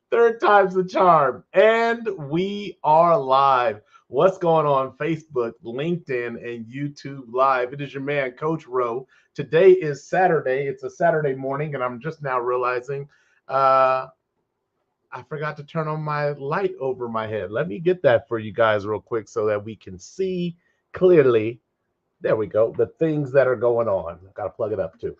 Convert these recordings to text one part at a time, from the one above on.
Third time's the charm. And we are live. What's going on Facebook, LinkedIn, and YouTube Live? It is your man, Coach Rowe. Today is Saturday. It's a Saturday morning, and I'm just now realizing uh, I forgot to turn on my light over my head. Let me get that for you guys real quick so that we can see clearly. There we go. The things that are going on. Got to plug it up too.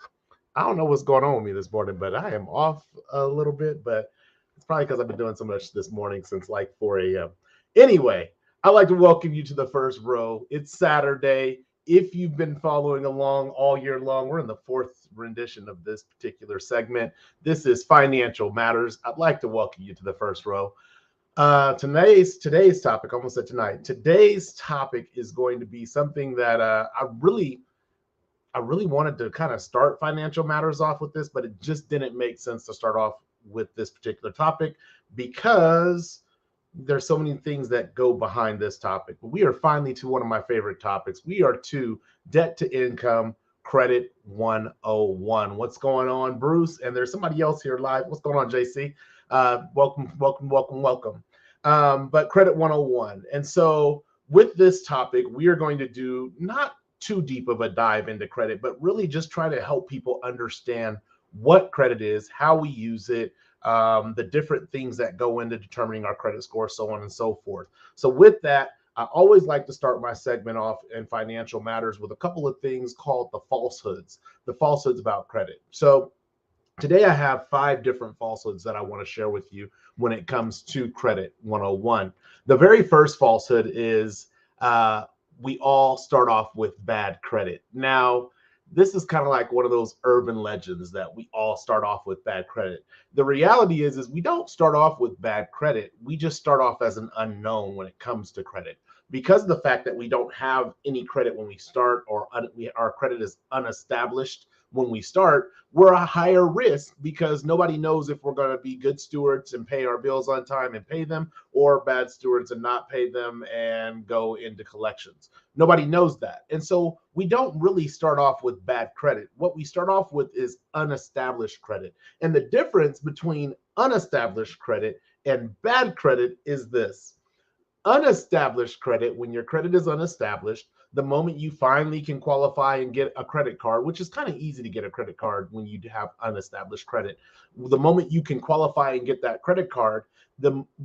I don't know what's going on with me this morning, but I am off a little bit, but it's probably because I've been doing so much this morning since like 4 a.m. Anyway, I'd like to welcome you to the first row. It's Saturday. If you've been following along all year long, we're in the fourth rendition of this particular segment. This is Financial Matters. I'd like to welcome you to the first row. Today's topic, almost said tonight. Today's topic is going to be something that I really wanted to kind of start Financial Matters off with this, but it just didn't make sense to start off with this particular topic because there's so many things that go behind this topic. But we are finally to one of my favorite topics. We are to debt to income credit 101. What's going on, Bruce? And there's somebody else here live. What's going on, JC? Welcome. But credit 101. And so with this topic, we are going to do not too deep of a dive into credit, but really just try to help people understand what credit is, how we use it, the different things that go into determining our credit score, so on and so forth. So with that, I always like to start my segment off in Financial Matters with a couple of things called the falsehoods about credit. So today I have 5 different falsehoods that I want to share with you when it comes to credit 101. The very first falsehood is we all start off with bad credit. Now, this is kind of like one of those urban legends that we all start off with bad credit. The reality is we don't start off with bad credit. We just start off as an unknown when it comes to credit. Because of the fact that we don't have any credit when we start, or our credit is unestablished when we start, we're a higher risk because nobody knows if we're going to be good stewards and pay our bills on time and pay them, or bad stewards and not pay them and go into collections. Nobody knows that. And so we don't really start off with bad credit. What we start off with is unestablished credit. And the difference between unestablished credit and bad credit is this. Unestablished credit, when your credit is unestablished, the moment you finally can qualify and get a credit card, which is kind of easy to get a credit card when you have unestablished credit, the moment you can qualify and get that credit card,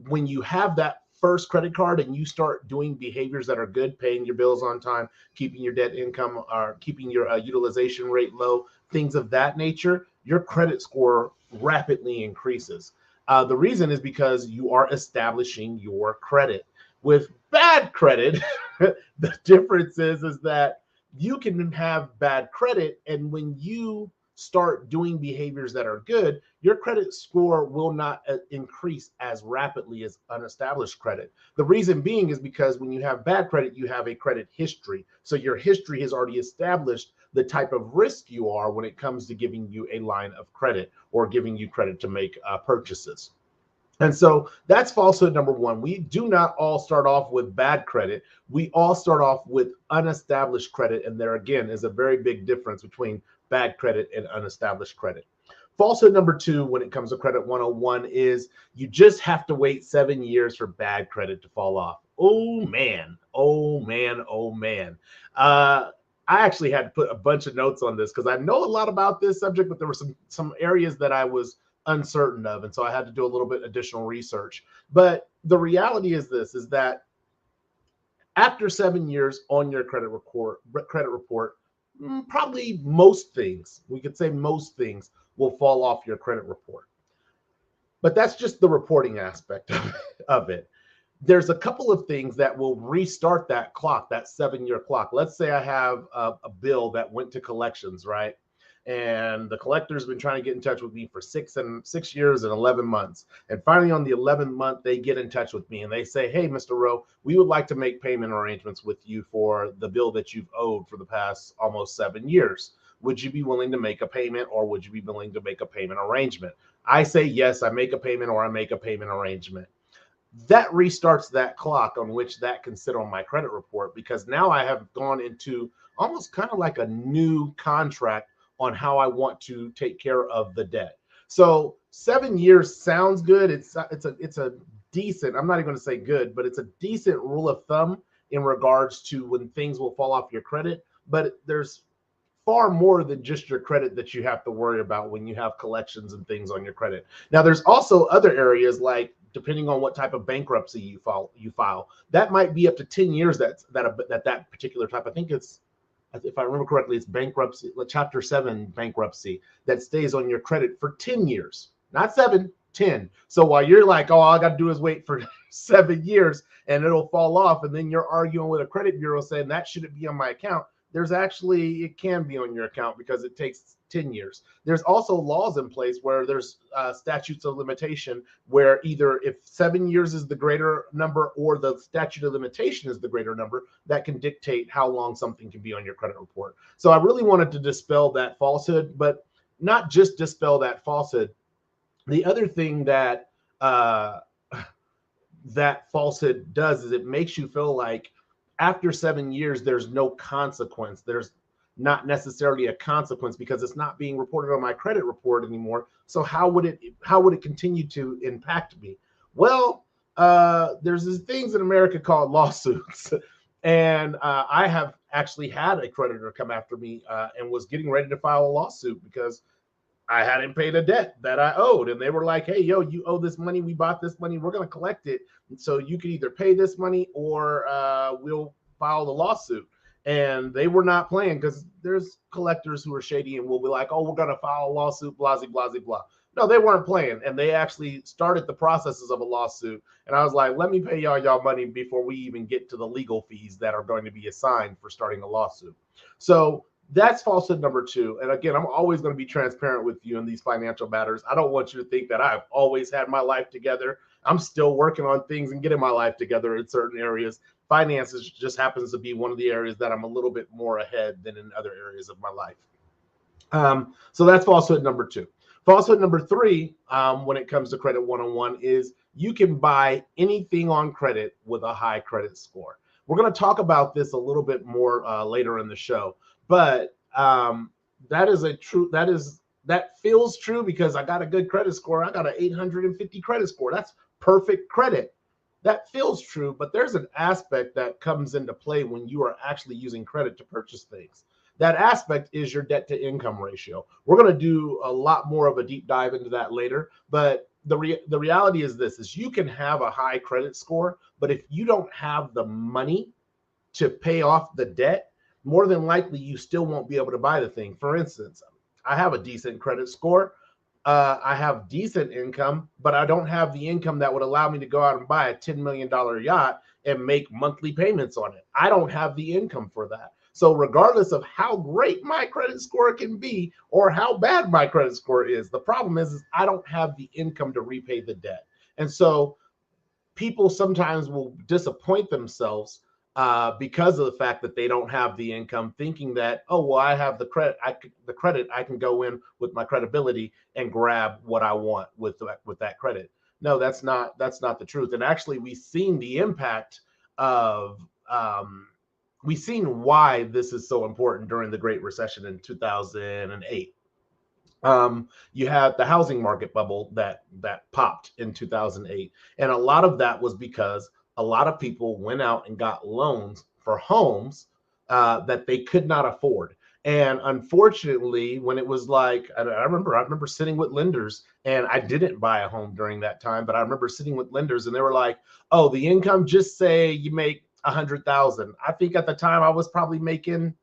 when you have that first credit card and you start doing behaviors that are good, paying your bills on time, keeping your debt income, or keeping your utilization rate low, things of that nature, your credit score rapidly increases. The reason is because you are establishing your credit. With bad credit, the difference is that you can have bad credit, and when you start doing behaviors that are good, your credit score will not increase as rapidly as unestablished credit. The reason being is because when you have bad credit, you have a credit history. So your history has already established the type of risk you are when it comes to giving you a line of credit or giving you credit to make purchases. And so that's falsehood number one. We do not all start off with bad credit. We all start off with unestablished credit. And there again is a very big difference between bad credit and unestablished credit. Falsehood number 2 when it comes to credit 101 is you just have to wait 7 years for bad credit to fall off. Oh man, oh man, oh man. I actually had to put a bunch of notes on this because I know a lot about this subject, but there were some areas that I was uncertain of, and so I had to do a little bit additional research. But the reality is this: is that after 7 years on your credit report, probably most things, we could say most things, will fall off your credit report. But that's just the reporting aspect of it. There's a couple of things that will restart that clock, that 7-year clock. Let's say I have a bill that went to collections, right? And the collector's been trying to get in touch with me for 6 years and 11 months. And finally, on the 11th month, they get in touch with me and they say, hey, Mr. Rowe, we would like to make payment arrangements with you for the bill that you've owed for the past almost 7 years. Would you be willing to make a payment, or would you be willing to make a payment arrangement? I say, yes, I make a payment, or I make a payment arrangement. That restarts that clock on which that can sit on my credit report, because now I have gone into almost kind of like a new contract on how I want to take care of the debt. So 7 years sounds good. It's a decent, I'm not even going to say good, but it's a decent rule of thumb in regards to when things will fall off your credit. But there's far more than just your credit that you have to worry about when you have collections and things on your credit. Now, there's also other areas, like depending on what type of bankruptcy you file, that might be up to 10 years that particular type. I think it's, if I remember correctly, it's bankruptcy, chapter 7 bankruptcy, that stays on your credit for 10 years, not 7, 10. So while you're like, oh, all I got to do is wait for 7 years and it'll fall off, and then you're arguing with a credit bureau saying that shouldn't be on my account, there's actually, it can be on your account because it takes 10 years. There's also laws in place where there's statutes of limitation, where either if 7 years is the greater number or the statute of limitation is the greater number, that can dictate how long something can be on your credit report. So I really wanted to dispel that falsehood, but not just dispel that falsehood. The other thing that that falsehood does is it makes you feel like after 7 years, there's no consequence. There's not necessarily a consequence because it's not being reported on my credit report anymore. So how would it continue to impact me? Well, there's these things in America called lawsuits. And I have actually had a creditor come after me and was getting ready to file a lawsuit because I hadn't paid a debt that I owed. And they were like, hey, yo, you owe this money. We bought this money. We're going to collect it. So you can either pay this money or we'll file the lawsuit. And they were not playing, because there's collectors who are shady and will be like, oh, we're going to file a lawsuit, blah, blah, blah, blah. No, they weren't playing. And they actually started the processes of a lawsuit. And I was like, let me pay y'all money before we even get to the legal fees that are going to be assigned for starting a lawsuit. So that's falsehood number 2. And again, I'm always going to be transparent with you in these financial matters. I don't want you to think that I've always had my life together. I'm still working on things and getting my life together in certain areas. Finances just happens to be one of the areas that I'm a little bit more ahead than in other areas of my life. So that's falsehood number 2. Falsehood number 3, when it comes to credit 101, is you can buy anything on credit with a high credit score. We're going to talk about this a little bit more later in the show. But that feels true because I got a good credit score. I got an 850 credit score. That's perfect credit. That feels true, but there's an aspect that comes into play when you are actually using credit to purchase things. That aspect is your debt to income ratio. We're going to do a lot more of a deep dive into that later, but the reality is this, is you can have a high credit score, but if you don't have the money to pay off the debt, more than likely you still won't be able to buy the thing. For instance, I have a decent credit score. I have decent income, but I don't have the income that would allow me to go out and buy a $10 million yacht and make monthly payments on it. I don't have the income for that. So regardless of how great my credit score can be or how bad my credit score is, the problem is I don't have the income to repay the debt. And so people sometimes will disappoint themselves because of the fact that they don't have the income, thinking that, oh, well, I have the credit. I can go in with my credibility and grab what I want with that credit. No, that's not the truth. And actually, we've seen the impact of we've seen why this is so important during the Great Recession in 2008. You had the housing market bubble that popped in 2008, and a lot of that was because a lot of people went out and got loans for homes that they could not afford. And unfortunately, when it was like, I remember sitting with lenders, and I didn't buy a home during that time, but I remember sitting with lenders, and they were like, "Oh, the income, just say you make 100,000." I think at the time I was probably making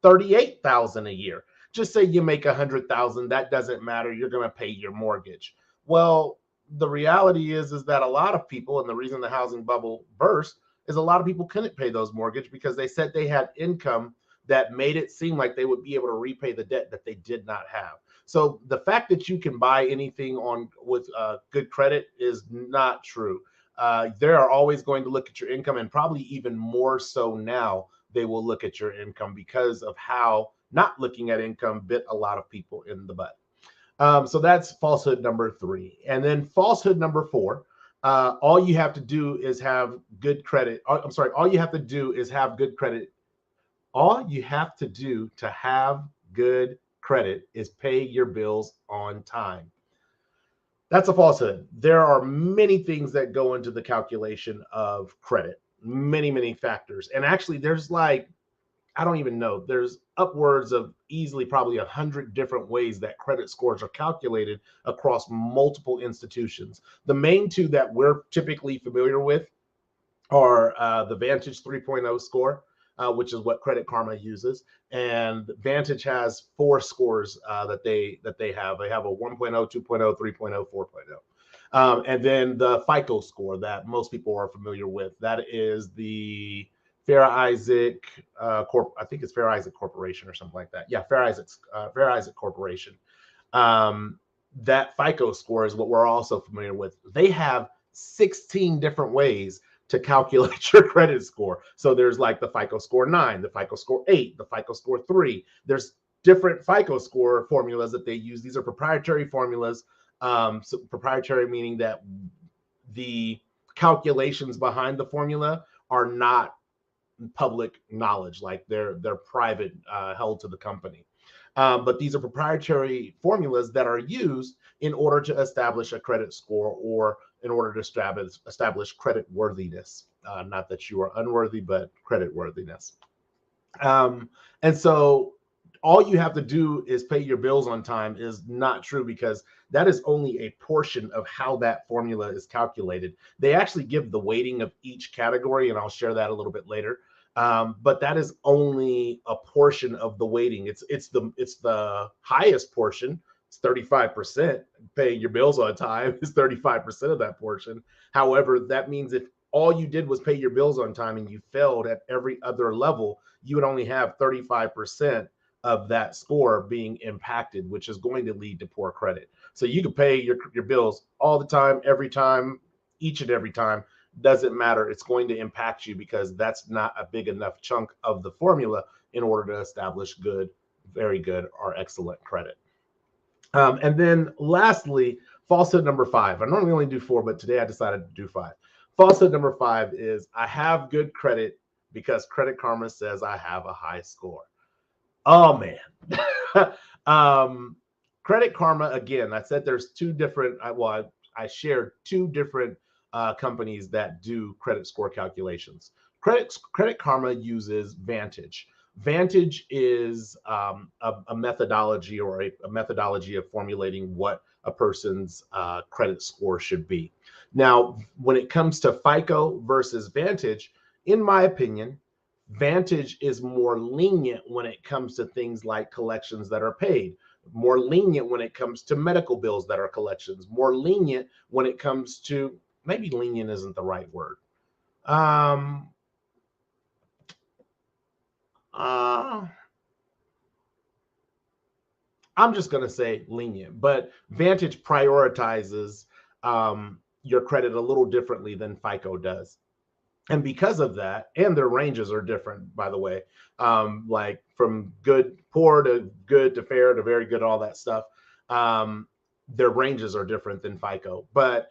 38,000 a year. Just say you make 100,000, that doesn't matter. You're going to pay your mortgage. Well, the reality is that a lot of people, and the reason the housing bubble burst is a lot of people couldn't pay those mortgage because they said they had income that made it seem like they would be able to repay the debt that they did not have. So the fact that you can buy anything with good credit is not true. They are always going to look at your income, and probably even more so now, they will look at your income because of how not looking at income bit a lot of people in the butt. So that's falsehood number 3. And then falsehood number 4, all you have to do is have good credit. All you have to do is have good credit. All you have to do to have good credit is pay your bills on time. That's a falsehood. There are many things that go into the calculation of credit, many factors. And actually, there's like, I don't even know, there's upwards of easily probably 100 different ways that credit scores are calculated across multiple institutions. The main two that we're typically familiar with are the Vantage 3.0 score, which is what Credit Karma uses. And Vantage has four scores that they have. They have a 1.0, 2.0, 3.0, 4.0. And then the FICO score that most people are familiar with. That is the Fair Isaac I think it's Fair Isaac Corporation or something like that. Yeah, Fair Isaac Corporation. Um, that FICO score is what we're also familiar with. They have 16 different ways to calculate your credit score. So there's like the FICO score 9, the FICO score 8, the FICO score 3. There's different FICO score formulas that they use. These are proprietary formulas. So proprietary meaning that the calculations behind the formula are not public knowledge, like they're private, held to the company. But these are proprietary formulas that are used in order to establish a credit score or in order to establish credit worthiness. Not that you are unworthy, but credit worthiness. Um, and so all you have to do is pay your bills on time is not true, because that is only a portion of how that formula is calculated. They actually give the weighting of each category, and I'll share that a little bit later. But that is only a portion of the weighting. It's the highest portion. It's 35%. Paying your bills on time is 35% of that portion. However, that means if all you did was pay your bills on time and you failed at every other level, you would only have 35% of that score being impacted, which is going to lead to poor credit. So you can pay your bills all the time, every time, each and every time. Doesn't matter. It's going to impact you because that's not a big enough chunk of the formula in order to establish good, very good, or excellent credit. And then lastly, falsehood number 5. I normally only do 4, but today I decided to do 5. Falsehood number 5 is I have good credit because Credit Karma says I have a high score. Oh man. Credit Karma, again, I said there's two different, I shared two different companies that do credit score calculations. Credit Karma uses Vantage. Vantage is a methodology, or a methodology of formulating what a person's credit score should be. Now, when it comes to FICO versus Vantage, in my opinion, Vantage is more lenient when it comes to things like collections that are paid, more lenient when it comes to medical bills that are collections, more lenient when it comes to, maybe lenient isn't the right word. Um, uh, I'm just going to say lenient, but Vantage prioritizes your credit a little differently than FICO does. And because of that, and their ranges are different, by the way, like from good, poor to good to fair to very good, all that stuff. Their ranges are different than FICO. But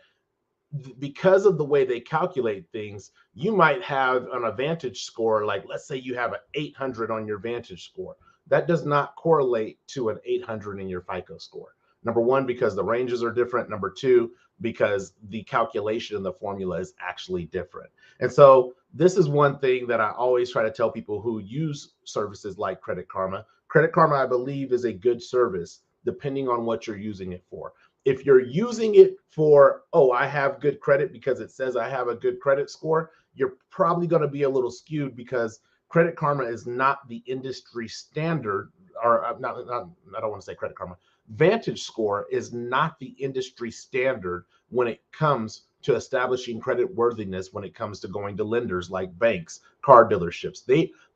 because of the way they calculate things, you might have an Vantage score, like let's say you have an 800 on your Vantage score. That does not correlate to an 800 in your FICO score. Number one, because the ranges are different. Number two, because the calculation in the formula is actually different. And so this is one thing that I always try to tell people who use services like Credit Karma. Credit Karma, I believe, is a good service depending on what you're using it for. If you're using it for, oh, I have good credit because it says I have a good credit score, you're probably going to be a little skewed, because Credit Karma is not the industry standard, or not, I don't want to say Credit Karma. Vantage score is not the industry standard when it comes to establishing credit worthiness, when it comes to going to lenders like banks, car dealerships.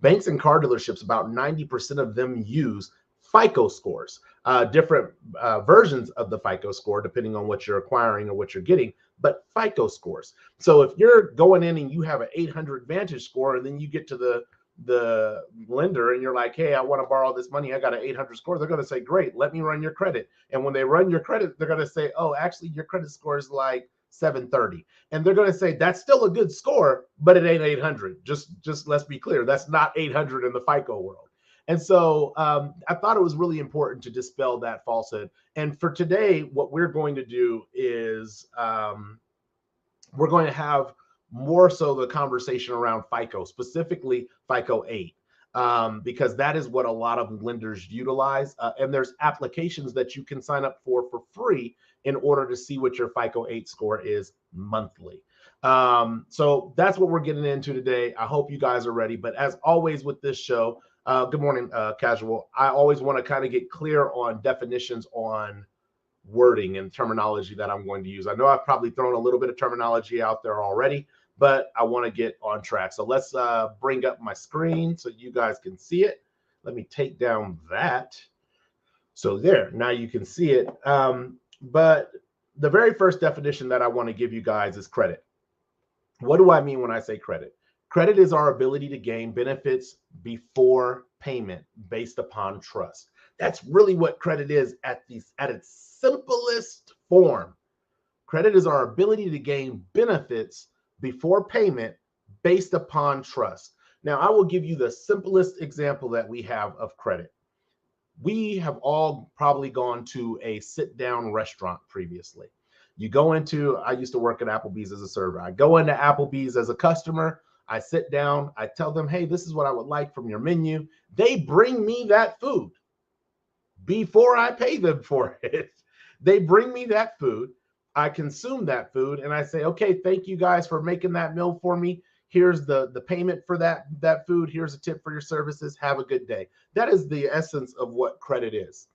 Banks and car dealerships, about 90% of them use FICO scores, different versions of the FICO score, depending on what you're acquiring or what you're getting, but FICO scores. So if you're going in and you have an 800 Vantage score, and then you get to the lender and you're like, hey, I want to borrow this money, I got an 800 score, they're going to say, great, let me run your credit. And when they run your credit, they're going to say, oh, actually your credit score is like 730. And they're going to say, that's still a good score, but it ain't 800. Just let's be clear, that's not 800 in the FICO world. And so I thought it was really important to dispel that falsehood. And for today, what we're going to do is we're going to have more so the conversation around FICO, specifically FICO 8, because that is what a lot of lenders utilize. And there's applications that you can sign up for free in order to see what your FICO 8 score is monthly. So that's what we're getting into today. I hope you guys are ready. But as always with this show, good morning, Casual. I always want to kind of get clear on definitions on wording and terminology that I'm going to use. I know I've probably thrown a little bit of terminology out there already, but I want to get on track. So let's bring up my screen so you guys can see it. Let me take down that. So there, now you can see it. But the very first definition that I want to give you guys is credit. What do I mean when I say credit? Credit is our ability to gain benefits before payment based upon trust. That's really what credit is at its simplest form. Credit is our ability to gain benefits before payment based upon trust. Now, I will give you the simplest example that we have of credit. We have all probably gone to a sit-down restaurant previously. You go into, I used to work at Applebee's as a server. I go into Applebee's as a customer. I sit down. I tell them, hey, this is what I would like from your menu. They bring me that food before I pay them for it. They bring me that food. I consume that food and I say, okay, thank you guys for making that meal for me. Here's the payment for that food. Here's a tip for your services. Have a good day. That is the essence of what credit is.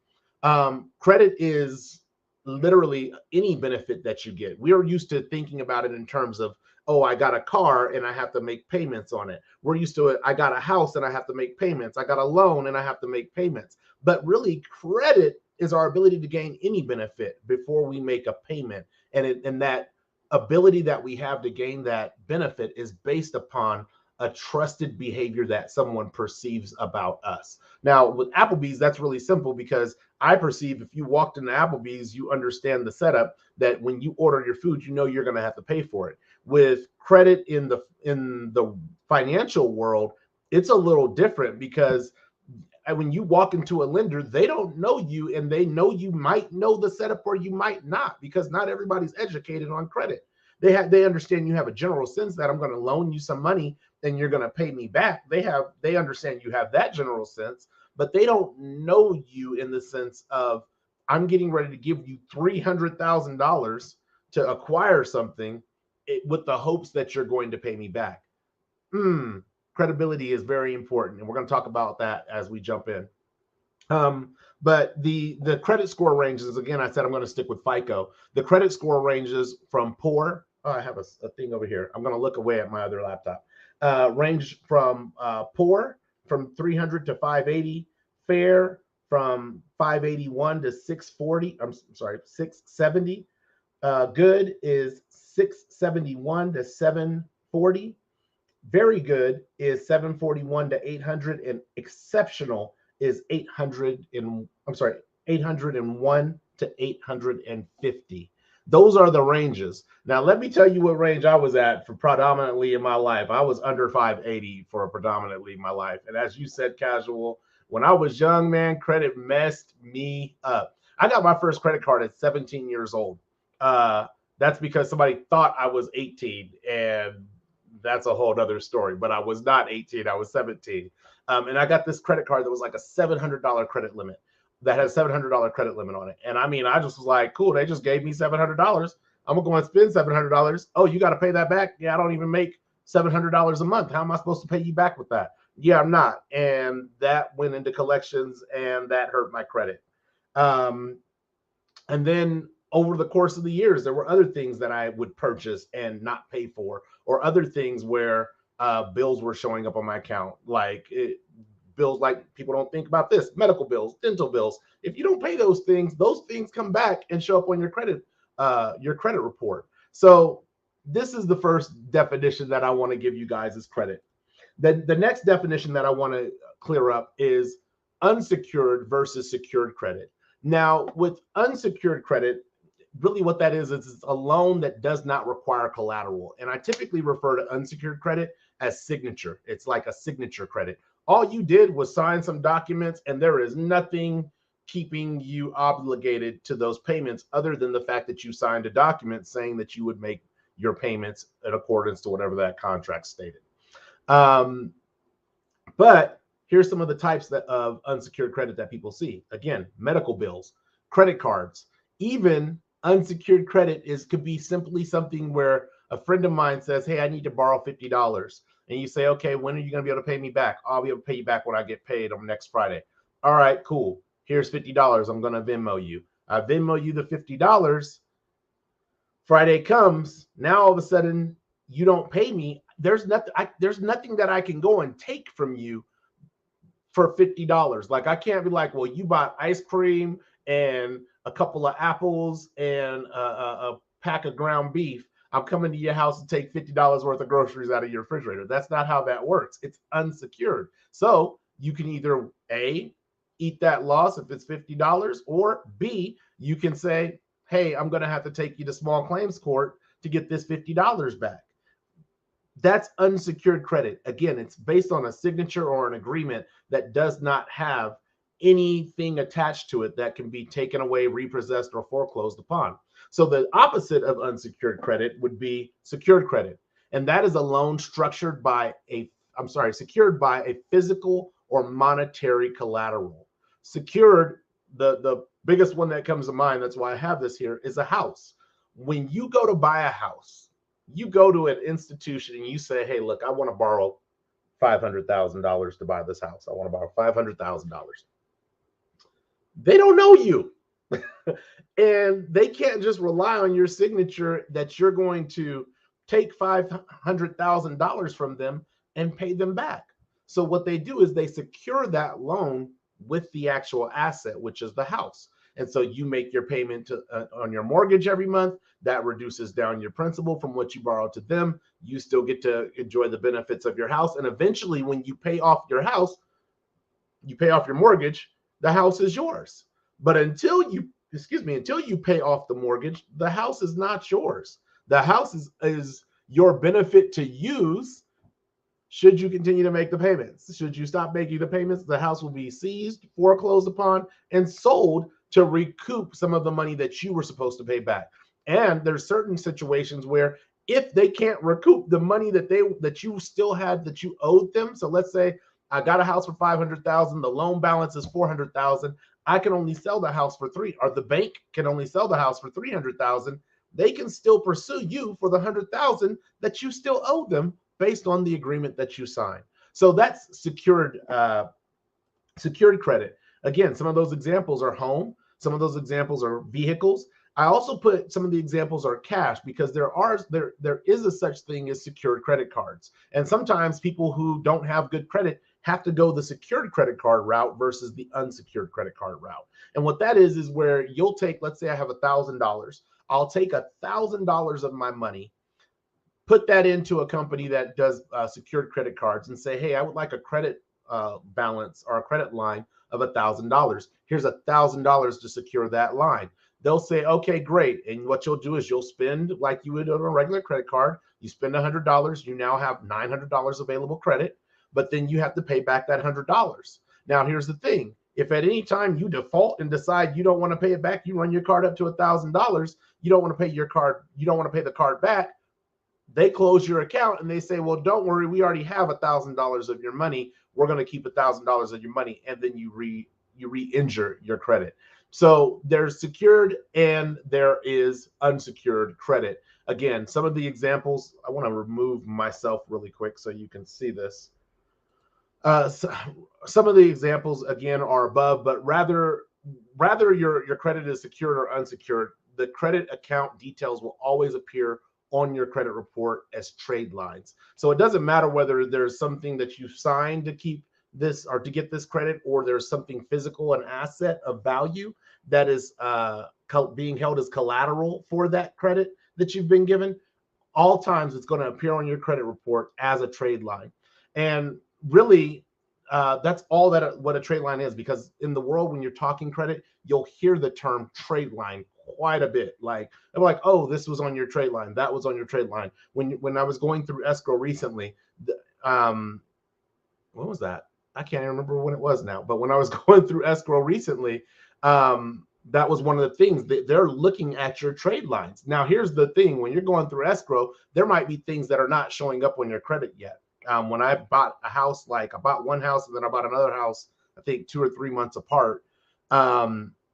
Credit is literally any benefit that you get. We are used to thinking about it in terms of, oh, I got a car and I have to make payments on it. We're used to it. I got a house and I have to make payments. I got a loan and I have to make payments. But really, credit is our ability to gain any benefit before we make a payment. And that ability that we have to gain that benefit is based upon a trusted behavior that someone perceives about us. Now, with Applebee's, that's really simple because I perceive if you walked into Applebee's, you understand the setup that when you order your food, you know you're going to have to pay for it. With credit in the financial world, it's a little different because when you walk into a lender, they don't know you and they know you might know the setup or you might not, because not everybody's educated on credit. They understand you have a general sense that I'm going to loan you some money and you're going to pay me back. They understand you have that general sense, but they don't know you in the sense of I'm getting ready to give you $300,000 to acquire something with the hopes that you're going to pay me back. Credibility is very important, and we're going to talk about that as we jump in. But the credit score ranges, again, I said I'm going to stick with FICO. The credit score ranges from poor. Oh, I have a thing over here. I'm going to look away at my other laptop. Range from poor from 300 to 580, fair from 581 to 640. I'm sorry, 670. Good is 671 to 740. Very good is 741 to 800, and exceptional is 801 to 850. Those are the ranges. Now, let me tell you what range I was at for predominantly in my life. I was under 580 for predominantly my life. And as you said, Casual, when I was young, man, credit messed me up. I got my first credit card at 17 years old. That's because somebody thought I was 18, and that's a whole other story. But I was not 18, I was 17. And I got this credit card that was like a $700 credit limit. That has $700 credit limit on it. And I mean, I just was like, cool, they just gave me $700. I'm gonna go and spend $700. Oh, you got to pay that back? Yeah, I don't even make $700 a month. How am I supposed to pay you back with that? Yeah, I'm not. And that went into collections, and that hurt my credit. And then over the course of the years, there were other things that I would purchase and not pay for, or other things where bills were showing up on my account, bills like people don't think about this, medical bills, dental bills. If you don't pay those things come back and show up on your credit report. So this is the first definition that I want to give you guys is credit. The next definition that I want to clear up is unsecured versus secured credit. Now, with unsecured credit, really what that is it's a loan that does not require collateral. And I typically refer to unsecured credit as signature. It's like a signature credit. All you did was sign some documents, and there is nothing keeping you obligated to those payments other than the fact that you signed a document saying that you would make your payments in accordance to whatever that contract stated. But here's some of the types of unsecured credit that people see. Again, medical bills, credit cards, even unsecured credit could be simply something where a friend of mine says, hey, I need to borrow $50. And you say, okay, when are you going to be able to pay me back? I'll be able to pay you back when I get paid on next Friday. All right, cool. Here's $50. I'm going to Venmo you. I Venmo you the $50. Friday comes. Now all of a sudden you don't pay me. There's nothing that I can go and take from you for $50. Like, I can't be like, well, you bought ice cream and a couple of apples and a pack of ground beef. I'm coming to your house to take $50 worth of groceries out of your refrigerator. That's not how that works. It's unsecured. So you can either A, eat that loss if it's $50, or B, you can say, hey, I'm going to have to take you to small claims court to get this $50 back. That's unsecured credit. Again, it's based on a signature or an agreement that does not have anything attached to it that can be taken away, repossessed, or foreclosed upon. So the opposite of unsecured credit would be secured credit. And that is a loan secured by a physical or monetary collateral. Secured, the biggest one that comes to mind, that's why I have this here, is a house. When you go to buy a house, you go to an institution and you say, hey, look, I want to borrow $500,000 to buy this house. I want to borrow $500,000. They don't know you. And they can't just rely on your signature that you're going to take $500,000 from them and pay them back. So what they do is they secure that loan with the actual asset, which is the house. And so you make your payment on your mortgage every month. That reduces down your principal from what you borrow to them. You still get to enjoy the benefits of your house. And eventually, when you pay off your house, you pay off your mortgage, the house is yours. But until you pay off the mortgage, the house is not yours. The house is your benefit to use should you continue to make the payments. Should you stop making the payments, the house will be seized, foreclosed upon, and sold to recoup some of the money that you were supposed to pay back. And there's certain situations where if they can't recoup the money that you still had that you owed them, so let's say I got a house for $500,000, the loan balance is $400,000. I can only sell the house for or the bank can only sell the house for $300,000. They can still pursue you for the $100,000 that you still owe them based on the agreement that you signed. So that's secured credit. Again, some of those examples are home. Some of those examples are vehicles. I also put some of the examples are cash because there is a such thing as secured credit cards. And sometimes people who don't have good credit have to go the secured credit card route versus the unsecured credit card route. And what that is where you'll take, let's say I have $1,000. I'll take $1,000 of my money, put that into a company that does secured credit cards and say, hey, I would like a credit balance or a credit line of $1,000. Here's $1,000 to secure that line. They'll say, okay, great. And what you'll do is you'll spend like you would on a regular credit card. You spend $100. You now have $900 available credit, but then you have to pay back that $100. Now, here's the thing. If at any time you default and decide you don't want to pay it back, you run your card up to $1,000, you don't want to pay the card back, they close your account and they say, well, don't worry, we already have $1,000 of your money. We're going to keep $1,000 of your money. And then you re-injure your credit. So there's secured and there is unsecured credit. Again, some of the examples, I want to remove myself really quick so you can see this. Some of the examples, again, are above, but rather your credit is secured or unsecured, the credit account details will always appear on your credit report as trade lines. So it doesn't matter whether there's something that you signed to keep this or to get this credit, or there's something physical, an asset of value that is being held as collateral for that credit that you've been given. All times it's going to appear on your credit report as a trade line. And really, that's all what a trade line is, because in the world, when you're talking credit, you'll hear the term trade line quite a bit. Like, they're like, oh, this was on your trade line. That was on your trade line. When I was going through escrow recently, what was that? I can't even remember when it was now, but when I was going through escrow recently, that was one of the things that they're looking at your trade lines. Now, here's the thing: when you're going through escrow, there might be things that are not showing up on your credit yet. When I bought a house, like I bought one house and then I bought another house, I think 2 or 3 months apart.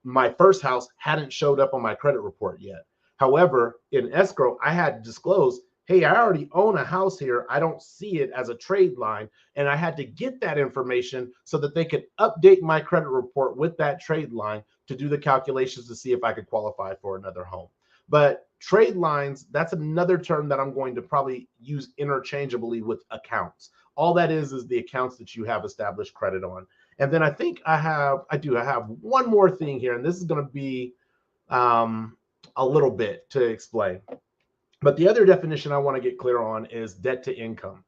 My first house hadn't showed up on my credit report yet. However, in escrow, I had to disclose, hey, I already own a house here. I don't see it as a trade line. And I had to get that information so that they could update my credit report with that trade line to do the calculations to see if I could qualify for another home. But trade lines, that's another term that I'm going to probably use interchangeably with accounts. All that is the accounts that you have established credit on. And then I think I have one more thing here, and this is going to be a little bit to explain. But the other definition I want to get clear on is debt to income.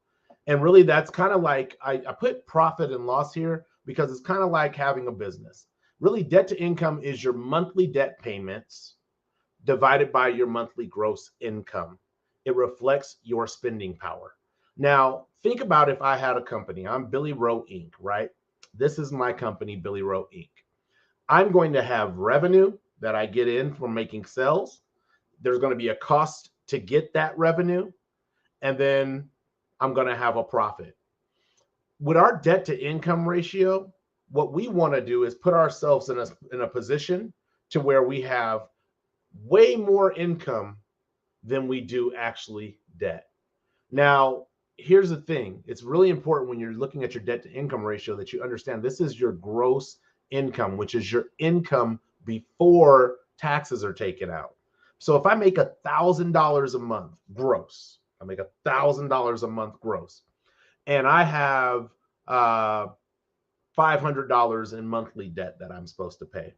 And really, that's kind of like, I put profit and loss here because it's kind of like having a business. Really, debt to income is your monthly debt payments divided by your monthly gross income. It reflects your spending power. Now, think about if I had a company. I'm Billy Rowe Inc., right? This is my company, Billy Rowe Inc. I'm going to have revenue that I get in from making sales. There's going to be a cost to get that revenue, and then I'm going to have a profit. With our debt to income ratio, what we want to do is put ourselves in a position to where we have way more income than we do actually debt. Now, here's the thing. It's really important when you're looking at your debt to income ratio that you understand this is your gross income, which is your income before taxes are taken out. So if I make $1,000 a month gross, I make $1,000 a month gross, and I have $500 in monthly debt that I'm supposed to pay.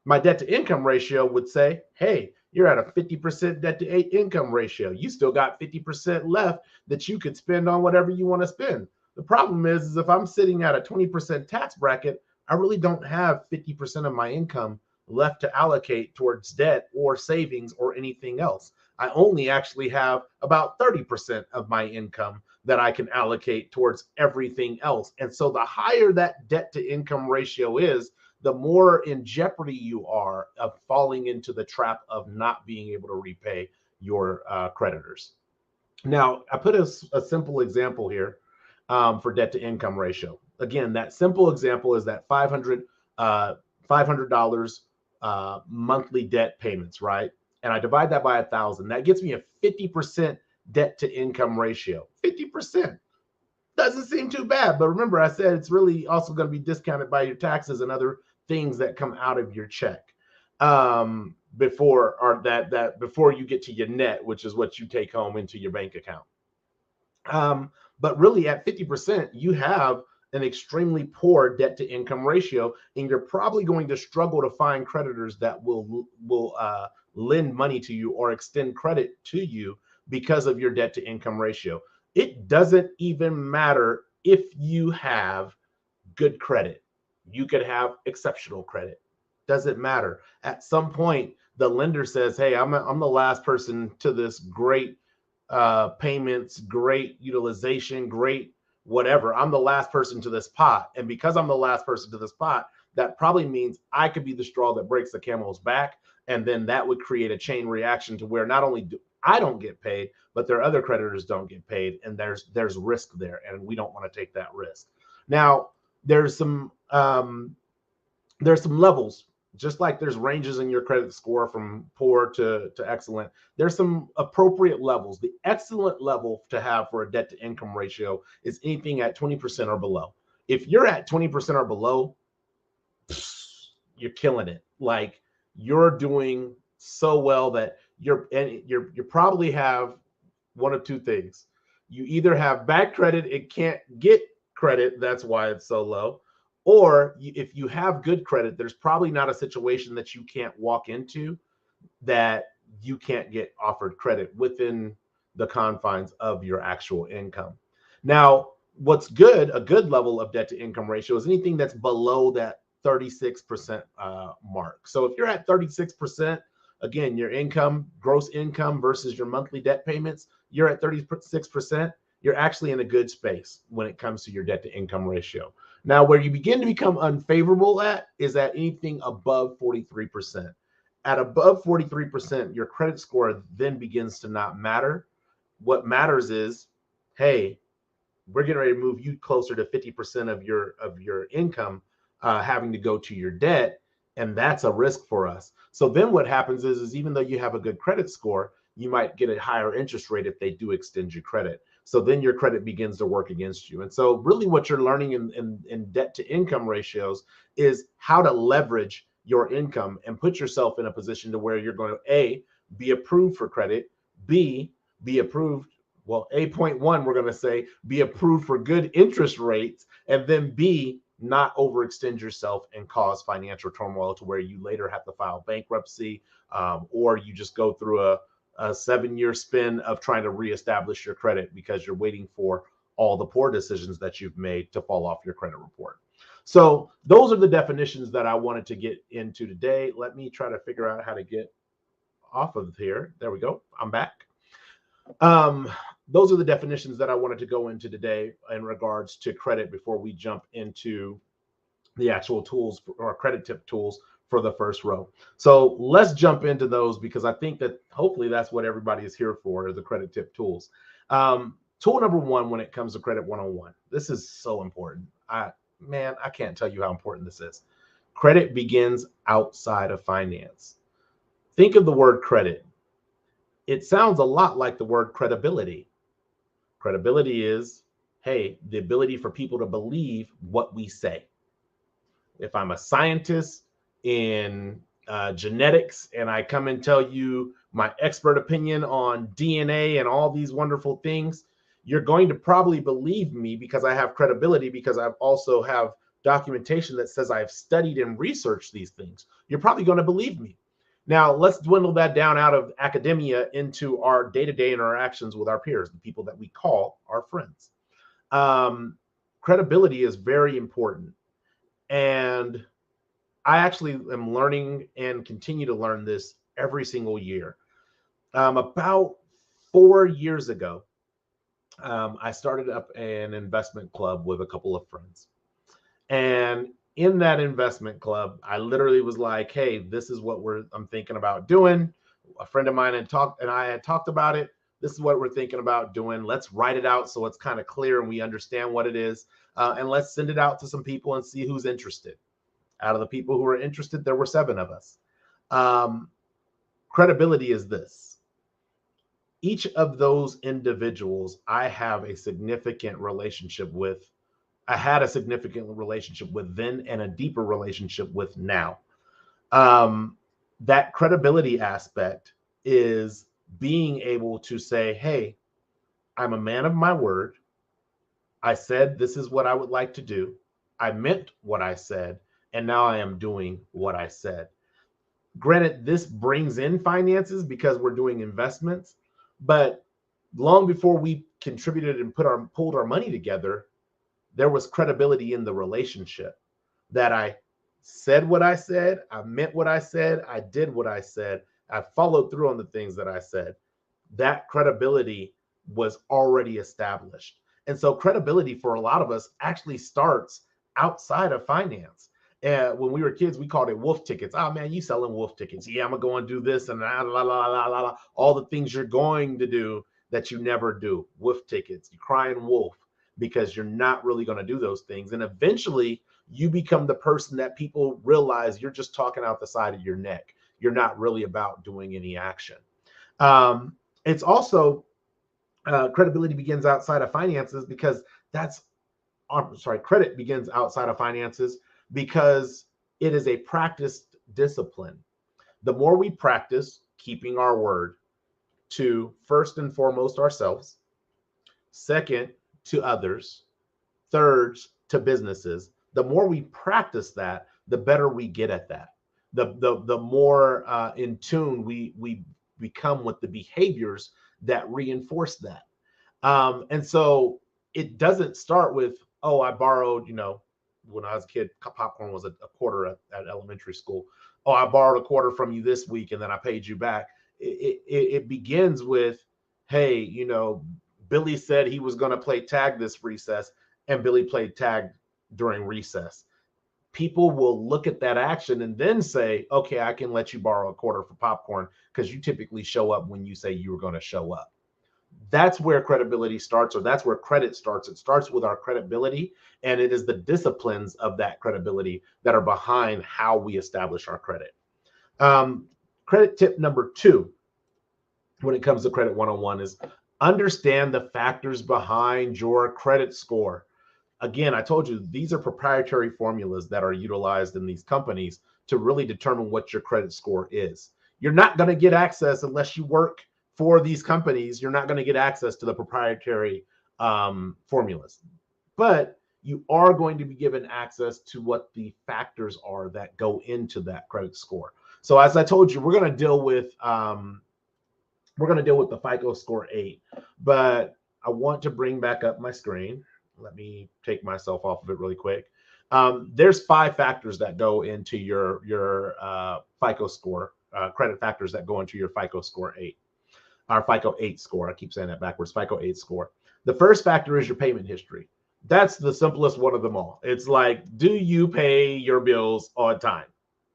My debt to income ratio would say, hey, you're at a 50% debt to income ratio. You still got 50% left that you could spend on whatever you want to spend. The problem is if I'm sitting at a 20% tax bracket, I really don't have 50% of my income left to allocate towards debt or savings or anything else. I only actually have about 30% of my income that I can allocate towards everything else. And so the higher that debt to income ratio is, the more in jeopardy you are of falling into the trap of not being able to repay your creditors. Now, I put a simple example here for debt to income ratio. Again, that simple example is that $500 monthly debt payments, right? And I divide that by 1,000. That gets me a 50% debt to income ratio. 50%. Doesn't seem too bad, but remember I said it's really also going to be discounted by your taxes and other things that come out of your check before you get to your net, which is what you take home into your bank account. But really at 50%, you have an extremely poor debt to income ratio, and you're probably going to struggle to find creditors that will lend money to you or extend credit to you because of your debt to income ratio. It doesn't even matter if you have good credit. You could have exceptional credit. Doesn't matter. At some point, the lender says, hey, I'm the last person to this great payments, great utilization, great whatever. I'm the last person to this pot. And because I'm the last person to this pot, that probably means I could be the straw that breaks the camel's back. And then that would create a chain reaction to where not only do I don't get paid, but their other creditors don't get paid. And there's risk there. And we don't want to take that risk. Now, there's some levels, just like there's ranges in your credit score from poor to excellent. There's some appropriate levels. The excellent level to have for a debt to income ratio is anything at 20% or below. If you're at 20% or below, you're killing it. Like you're doing so well that you probably have one of two things. You either have bad credit, it can't get credit, that's why it's so low. Or if you have good credit, there's probably not a situation that you can't walk into that you can't get offered credit within the confines of your actual income. Now, what's good, a good level of debt to income ratio is anything that's below that 36% mark. So if you're at 36%, again, your income, gross income versus your monthly debt payments, you're at 36%, you're actually in a good space when it comes to your debt to income ratio. Now, where you begin to become unfavorable at is at anything above 43%. At above 43%, your credit score then begins to not matter. What matters is, hey, we're getting ready to move you closer to 50% of your income having to go to your debt, and that's a risk for us. So then what happens is even though you have a good credit score, you might get a higher interest rate if they do extend your credit. So then your credit begins to work against you. And so really what you're learning in debt to income ratios is how to leverage your income and put yourself in a position to where you're going to A, be approved for credit, B, be approved, well, 8.1, we're going to say, be approved for good interest rates, and then B, not overextend yourself and cause financial turmoil to where you later have to file bankruptcy, or you just go through a 7-year spin of trying to reestablish your credit because you're waiting for all the poor decisions that you've made to fall off your credit report. So those are the definitions that I wanted to get into today. Let me try to figure out how to get off of here. There we go. I'm back. Those are the definitions that I wanted to go into today in regards to credit before we jump into the actual tools or credit tip tools for the first row. So let's jump into those because I think that hopefully that's what everybody is here for, is the credit tip tools. Tool number one when it comes to credit 101. This is so important. I can't tell you how important this is. Credit begins outside of finance. Think of the word credit. It sounds a lot like the word credibility. Credibility is, hey, the ability for people to believe what we say. If I'm a scientist in genetics and I come and tell you my expert opinion on DNA and all these wonderful things, you're going to probably believe me because I have credibility, because I also have documentation that says I've studied and researched these things. You're probably going to believe me. Now, let's dwindle that down out of academia into our day-to-day interactions with our peers, the people that we call our friends. Credibility is very important. And I actually am learning and continue to learn this every single year. About 4 years ago, I started up an investment club with a couple of friends. And in that investment club, I literally was like, hey, this is what I'm thinking about doing. A friend of mine and I had talked about it. This is what we're thinking about doing. Let's write it out so it's kind of clear and we understand what it is. And let's send it out to some people and see who's interested. Out of the people who were interested, there were 7 of us. Credibility is this. Each of those individuals I have a significant relationship with. I had a significant relationship with then and a deeper relationship with now. That credibility aspect is being able to say, hey, I'm a man of my word. I said this is what I would like to do. I meant what I said, and now I am doing what I said. Granted, this brings in finances because we're doing investments, but long before we contributed and pulled our money together, there was credibility in the relationship that I said what I said, I meant what I said, I did what I said, I followed through on the things that I said. That credibility was already established. And so credibility for a lot of us actually starts outside of finance. When we were kids, we called it wolf tickets. Oh man, you selling wolf tickets. Yeah, I'm gonna go and do this and la la la la la. All the things you're going to do that you never do. Wolf tickets. You're crying wolf because you're not really going to do those things. And eventually you become the person that people realize you're just talking out the side of your neck. You're not really about doing any action. It's also credibility begins outside of finances because credit begins outside of finances because it is a practiced discipline. The more we practice keeping our word to first and foremost ourselves, second to others, third to businesses, the more we practice that, the better we get at that. The more in tune we become with the behaviors that reinforce that. And so it doesn't start with, oh, I borrowed, when I was a kid, popcorn was a quarter at elementary school. Oh, I borrowed a quarter from you this week and then I paid you back. It begins with, hey, Billy said he was going to play tag this recess, and Billy played tag during recess. People will look at that action and then say, okay, I can let you borrow a quarter for popcorn because you typically show up when you say you were going to show up. That's where credibility starts, or that's where credit starts. It starts with our credibility, and it is the disciplines of that credibility that are behind how we establish our credit. Credit tip number 2 when it comes to credit 101 is understand the factors behind your credit score. Again, I told you these are proprietary formulas that are utilized in these companies to really determine what your credit score is. You're not going to get access unless you work for these companies. You're not going to get access to the proprietary formulas, but you are going to be given access to what the factors are that go into that credit score. So as I told you, we're going to deal with the FICO score 8, but I want to bring back up my screen. Let me take myself off of it really quick. There's 5 factors that go into your FICO score, credit factors that go into your FICO score 8, our FICO 8 score. I keep saying that backwards, FICO 8 score. The first factor is your payment history. That's the simplest one of them all. It's like, do you pay your bills on time?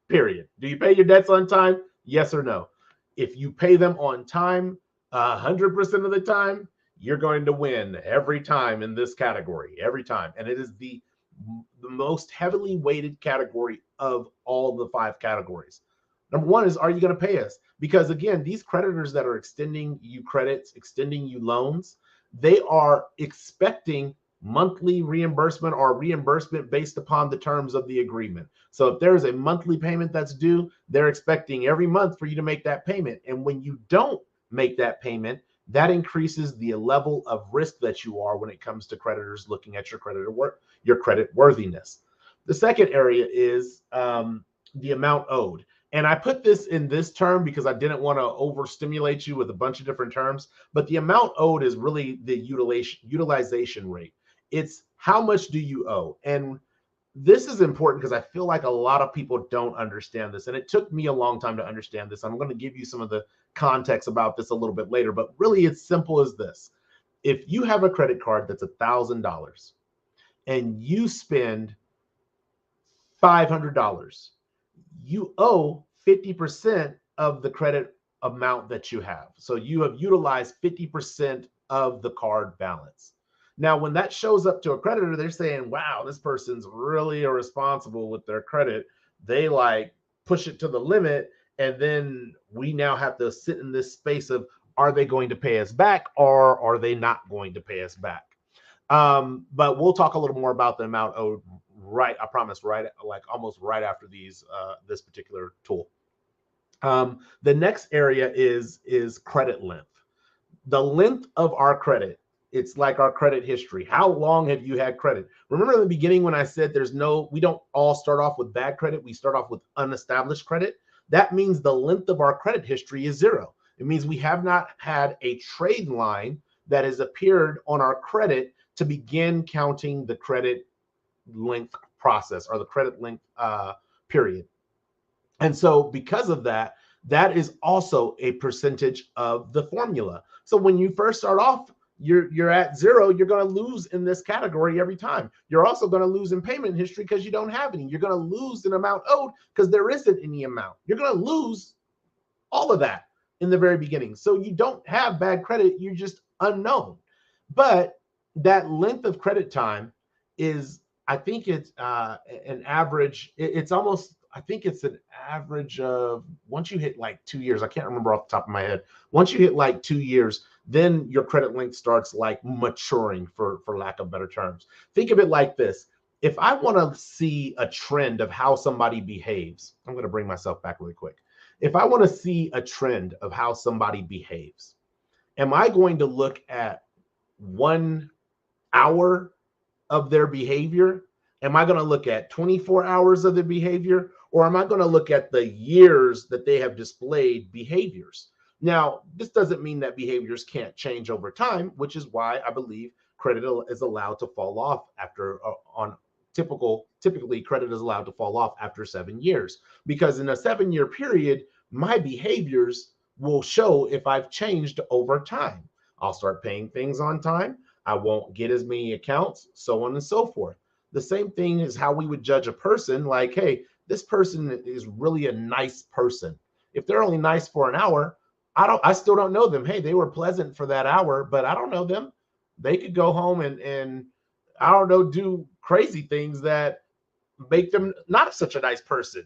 Period. Do you pay your debts on time? Yes or no? If you pay them on time, 100% of the time, you're going to win every time in this category, every time. And it is the most heavily weighted category of all the 5 categories. Number 1 is, are you going to pay us? Because again, these creditors that are extending you credits, extending you loans, they are expecting monthly reimbursement or reimbursement based upon the terms of the agreement. So if there's a monthly payment that's due, they're expecting every month for you to make that payment. And when you don't make that payment, that increases the level of risk that you are when it comes to creditors looking at your credit worthiness. The second area is the amount owed. And I put this in this term because I didn't want to overstimulate you with a bunch of different terms, but the amount owed is really the utilization rate. It's how much do you owe? And this is important because I feel like a lot of people don't understand this. And it took me a long time to understand this. I'm going to give you some of the context about this a little bit later, but really it's simple as this. If you have a credit card that's $1,000 and you spend $500, you owe 50% of the credit amount that you have. So you have utilized 50% of the card balance. Now, when that shows up to a creditor, they're saying, wow, this person's really irresponsible with their credit. They like push it to the limit. And then we now have to sit in this space of, are they going to pay us back or are they not going to pay us back? But we'll talk a little more about the amount owed, right? I promise, right? Like almost right after this particular tool. The next area is credit length. The length of our credit. It's like our credit history. How long have you had credit? Remember in the beginning when I said we don't all start off with bad credit. We start off with unestablished credit. That means the length of our credit history is 0. It means we have not had a trade line that has appeared on our credit to begin counting the credit length process or the credit length period. And so because of that, that is also a percentage of the formula. So when you first start off, you're at 0, you're going to lose in this category every time. You're also going to lose in payment history because you don't have any. You're going to lose in amount owed because there isn't any amount. You're going to lose all of that in the very beginning. So you don't have bad credit. You're just unknown. But that length of credit time is, I think it's an average. It's almost, I think it's an average of, once you hit like 2 years, I can't remember off the top of my head. Once you hit like 2 years, then your credit length starts like maturing, for lack of better terms. Think of it like this. If I want to see a trend of how somebody behaves, I'm going to bring myself back really quick. If I want to see a trend of how somebody behaves, am I going to look at 1 hour of their behavior? Am I going to look at 24 hours of their behavior? Or am I going to look at the years that they have displayed behaviors? Now, this doesn't mean that behaviors can't change over time, which is why I believe credit is allowed to fall off after typically credit is allowed to fall off after 7 years, because in a 7-year period, my behaviors will show if I've changed over time. I'll start paying things on time. I won't get as many accounts, so on and so forth. The same thing is how we would judge a person. Like, hey, this person is really a nice person. If they're only nice for an hour, I still don't know them. Hey, they were pleasant for that hour, but I don't know them. They could go home and I don't know, do crazy things that make them not such a nice person.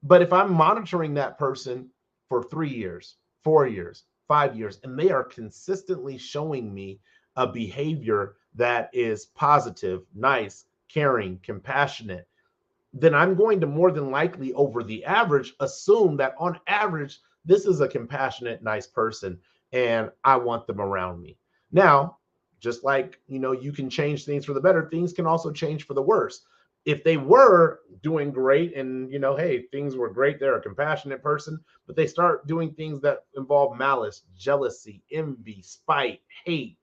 But if I'm monitoring that person for 3 years, 4 years, 5 years, and they are consistently showing me a behavior that is positive, nice, caring, compassionate, then I'm going to more than likely, over the average, assume that on average, this is a compassionate, nice person, and I want them around me. Now, just like, you can change things for the better, things can also change for the worse. If they were doing great and, hey, things were great, they're a compassionate person, but they start doing things that involve malice, jealousy, envy, spite, hate,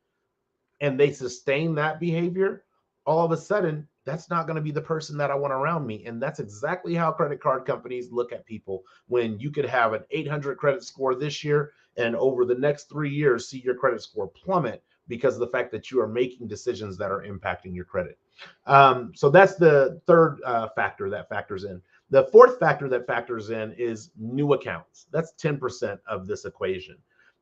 and they sustain that behavior, all of a sudden, that's not going to be the person that I want around me. And that's exactly how credit card companies look at people. When you could have an 800 credit score this year, and over the next 3 years, see your credit score plummet because of the fact that you are making decisions that are impacting your credit. So that's the third factor that factors in. The fourth factor that factors in is new accounts. That's 10% of this equation.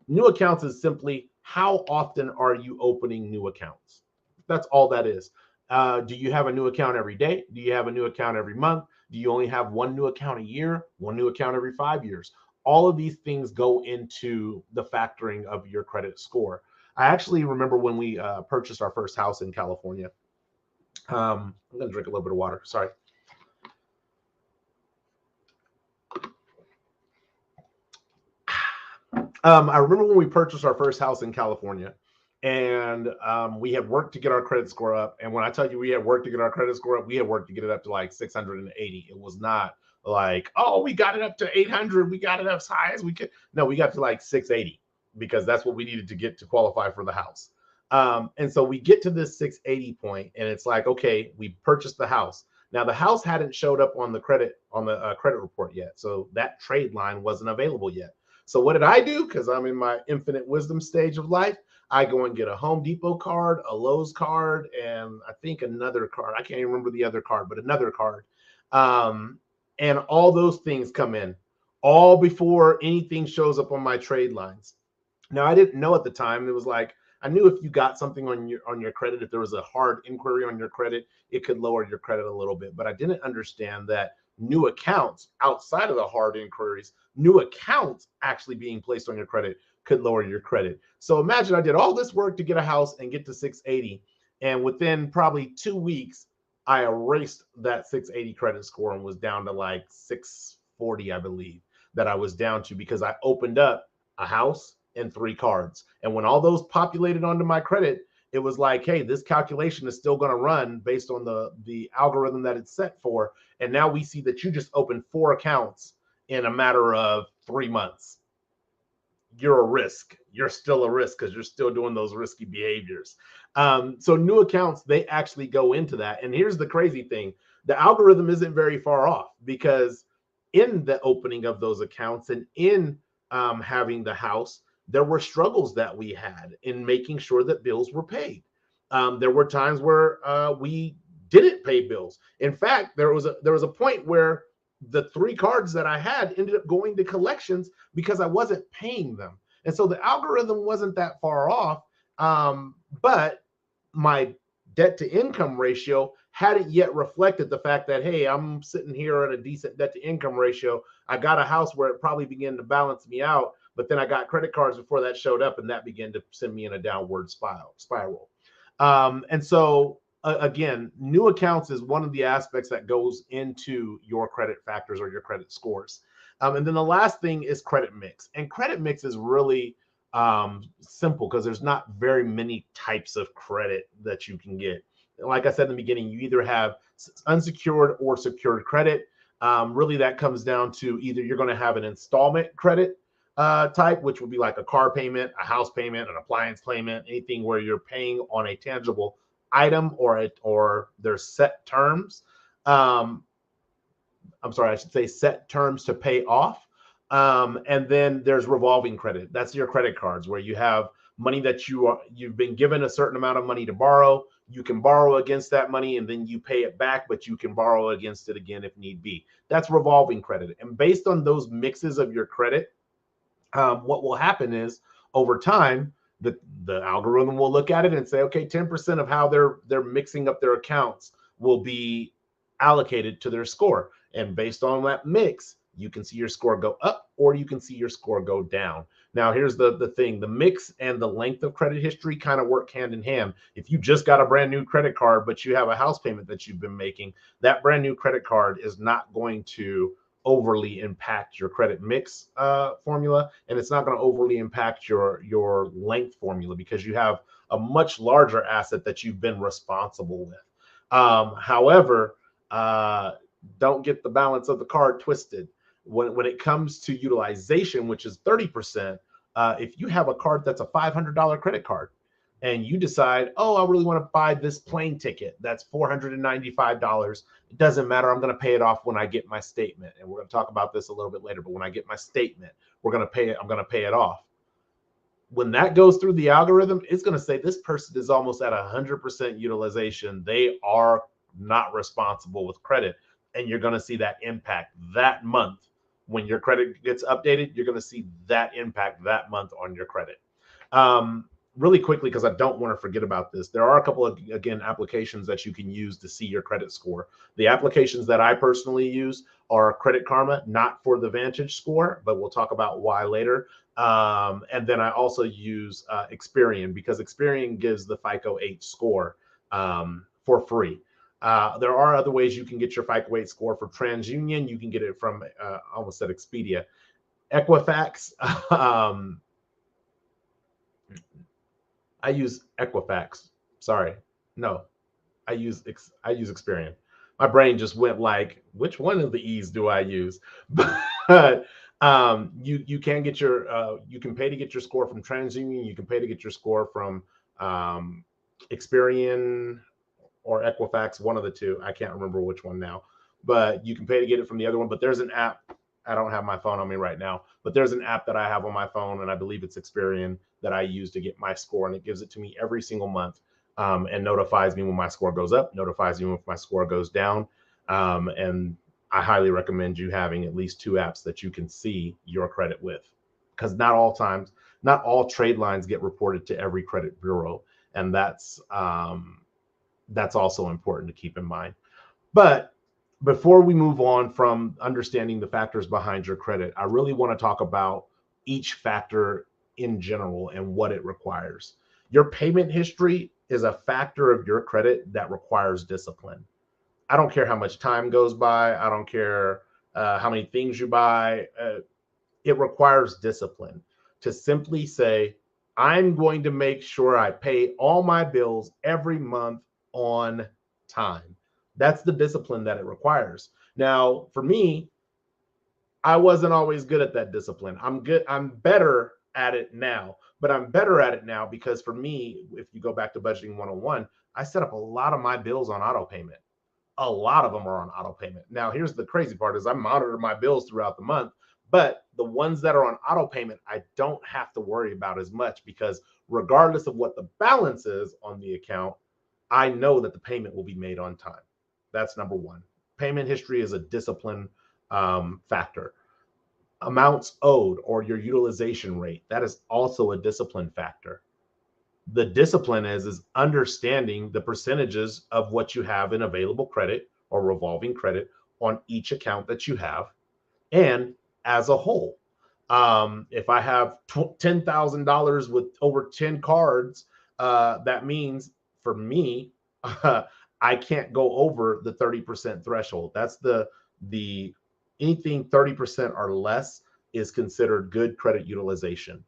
New accounts is simply how often are you opening new accounts? That's all that is. Do you have a new account every day? Do you have a new account every month? Do you only have one new account a year? One new account every 5 years? All of these things go into the factoring of your credit score. I actually remember when we purchased our first house in California. I'm going to drink a little bit of water. Sorry. I remember when we purchased our first house in California, and we had worked to get our credit score up. And when I tell you we had worked to get our credit score up, we had worked to get it up to like 680. It was not like, oh, we got it up to 800. We got it up as high as we could. No, we got to like 680 because that's what we needed to get to qualify for the house. And so we get to this 680 point, and it's like, okay, we purchased the house. Now the house hadn't showed up on the credit report yet, so that trade line wasn't available yet. So what did I do? Because I'm in my infinite wisdom stage of life. I go and get a Home Depot card, a Lowe's card, and I think another card. I can't even remember the other card, but another card. And all those things come in, all before anything shows up on my trade lines. Now, I didn't know at the time. It was like, I knew if you got something on your credit, if there was a hard inquiry on your credit, it could lower your credit a little bit. But I didn't understand that new accounts outside of the hard inquiries, new accounts actually being placed on your credit could lower your credit. So imagine I did all this work to get a house and get to 680. And within probably 2 weeks, I erased that 680 credit score and was down to like 640, I believe, that I was down to because I opened up a house and 3 cards. And when all those populated onto my credit, it was like, hey, this calculation is still going to run based on the algorithm that it's set for. And now we see that you just opened 4 accounts in a matter of 3 months. You're a risk. You're still a risk because you're still doing those risky behaviors. So new accounts, they actually go into that. And here's the crazy thing. The algorithm isn't very far off because in the opening of those accounts and in having the house, there were struggles that we had in making sure that bills were paid. There were times where we didn't pay bills. In fact, there was a point where the 3 cards that I had ended up going to collections because I wasn't paying them. And so the algorithm wasn't that far off, but my debt to income ratio hadn't yet reflected the fact that, hey, I'm sitting here at a decent debt to income ratio. I got a house where it probably began to balance me out, but then I got credit cards before that showed up, and that began to send me in a downward spiral. And so again, new accounts is one of the aspects that goes into your credit factors or your credit scores. And then the last thing is credit mix. And credit mix is really simple because there's not very many types of credit that you can get. Like I said in the beginning, you either have unsecured or secured credit. Really, that comes down to either you're going to have an installment credit type, which would be like a car payment, a house payment, an appliance payment, anything where you're paying on a tangible item or there's set terms. I'm sorry, I should say set terms to pay off. And then there's revolving credit. That's your credit cards where you have money that you've been given a certain amount of money to borrow. You can borrow against that money and then you pay it back, but you can borrow against it again if need be. That's revolving credit. And based on those mixes of your credit, what will happen is over time, the algorithm will look at it and say, okay, 10% of how they're mixing up their accounts will be allocated to their score. And based on that mix, you can see your score go up or you can see your score go down. Now, here's the thing. The mix and the length of credit history kind of work hand in hand. If you just got a brand new credit card, but you have a house payment that you've been making, that brand new credit card is not going to overly impact your credit mix formula, and it's not going to overly impact your length formula because you have a much larger asset that you've been responsible with. However, don't get the balance of the card twisted. When it comes to utilization, which is 30%, if you have a card that's a $500 credit card and you decide, oh, I really want to buy this plane ticket that's $495. It doesn't matter. I'm going to pay it off when I get my statement. And we're going to talk about this a little bit later. But when I get my statement, we're going to pay it. I'm going to pay it off. When that goes through the algorithm, it's going to say this person is almost at 100% utilization. They are not responsible with credit. And you're going to see that impact that month. When your credit gets updated, you're going to see that impact that month on your credit. Really quickly, because I don't want to forget about this, there are a couple of, again, applications that you can use to see your credit score. The applications that I personally use are Credit Karma, not for the Vantage score, but we'll talk about why later. And then I also use Experian, because Experian gives the FICO 8 score for free. There are other ways you can get your FICO 8 score for TransUnion. You can get it from, I almost said Expedia. Equifax. I use Equifax. Sorry. No, I use Experian. My brain just went like, which one of the E's do I use? But you can get your you can pay to get your score from TransUnion. You can pay to get your score from Experian or Equifax, one of the two. I can't remember which one now, but you can pay to get it from the other one. But there's an app. I don't have my phone on me right now, but there's an app that I have on my phone, and I believe it's Experian, that I use to get my score, and it gives it to me every single month, and notifies me when my score goes up, notifies me when my score goes down. And I highly recommend you having at least two apps that you can see your credit with, because not all trade lines get reported to every credit bureau, and that's also important to keep in mind. But before we move on from understanding the factors behind your credit, I really want to talk about each factor in general and what it requires. Your payment history is a factor of your credit that requires discipline. I don't care how much time goes by. I don't care how many things you buy. It requires discipline to simply say, I'm going to make sure I pay all my bills every month on time. That's the discipline that it requires. Now, for me, I wasn't always good at that discipline. I'm better at it now, but I'm better at it now because for me, if you go back to budgeting 101, I set up a lot of my bills on auto payment. A lot of them are on auto payment. Now, here's the crazy part is I monitor my bills throughout the month, but the ones that are on auto payment, I don't have to worry about as much because regardless of what the balance is on the account, I know that the payment will be made on time. That's number one. Payment history is a discipline factor. Amounts owed or your utilization rate, that is also a discipline factor. The discipline is understanding the percentages of what you have in available credit or revolving credit on each account that you have and as a whole. If I have $10,000 with over 10 cards, that means for me, I can't go over the 30% threshold. That's the anything 30% or less is considered good credit utilization.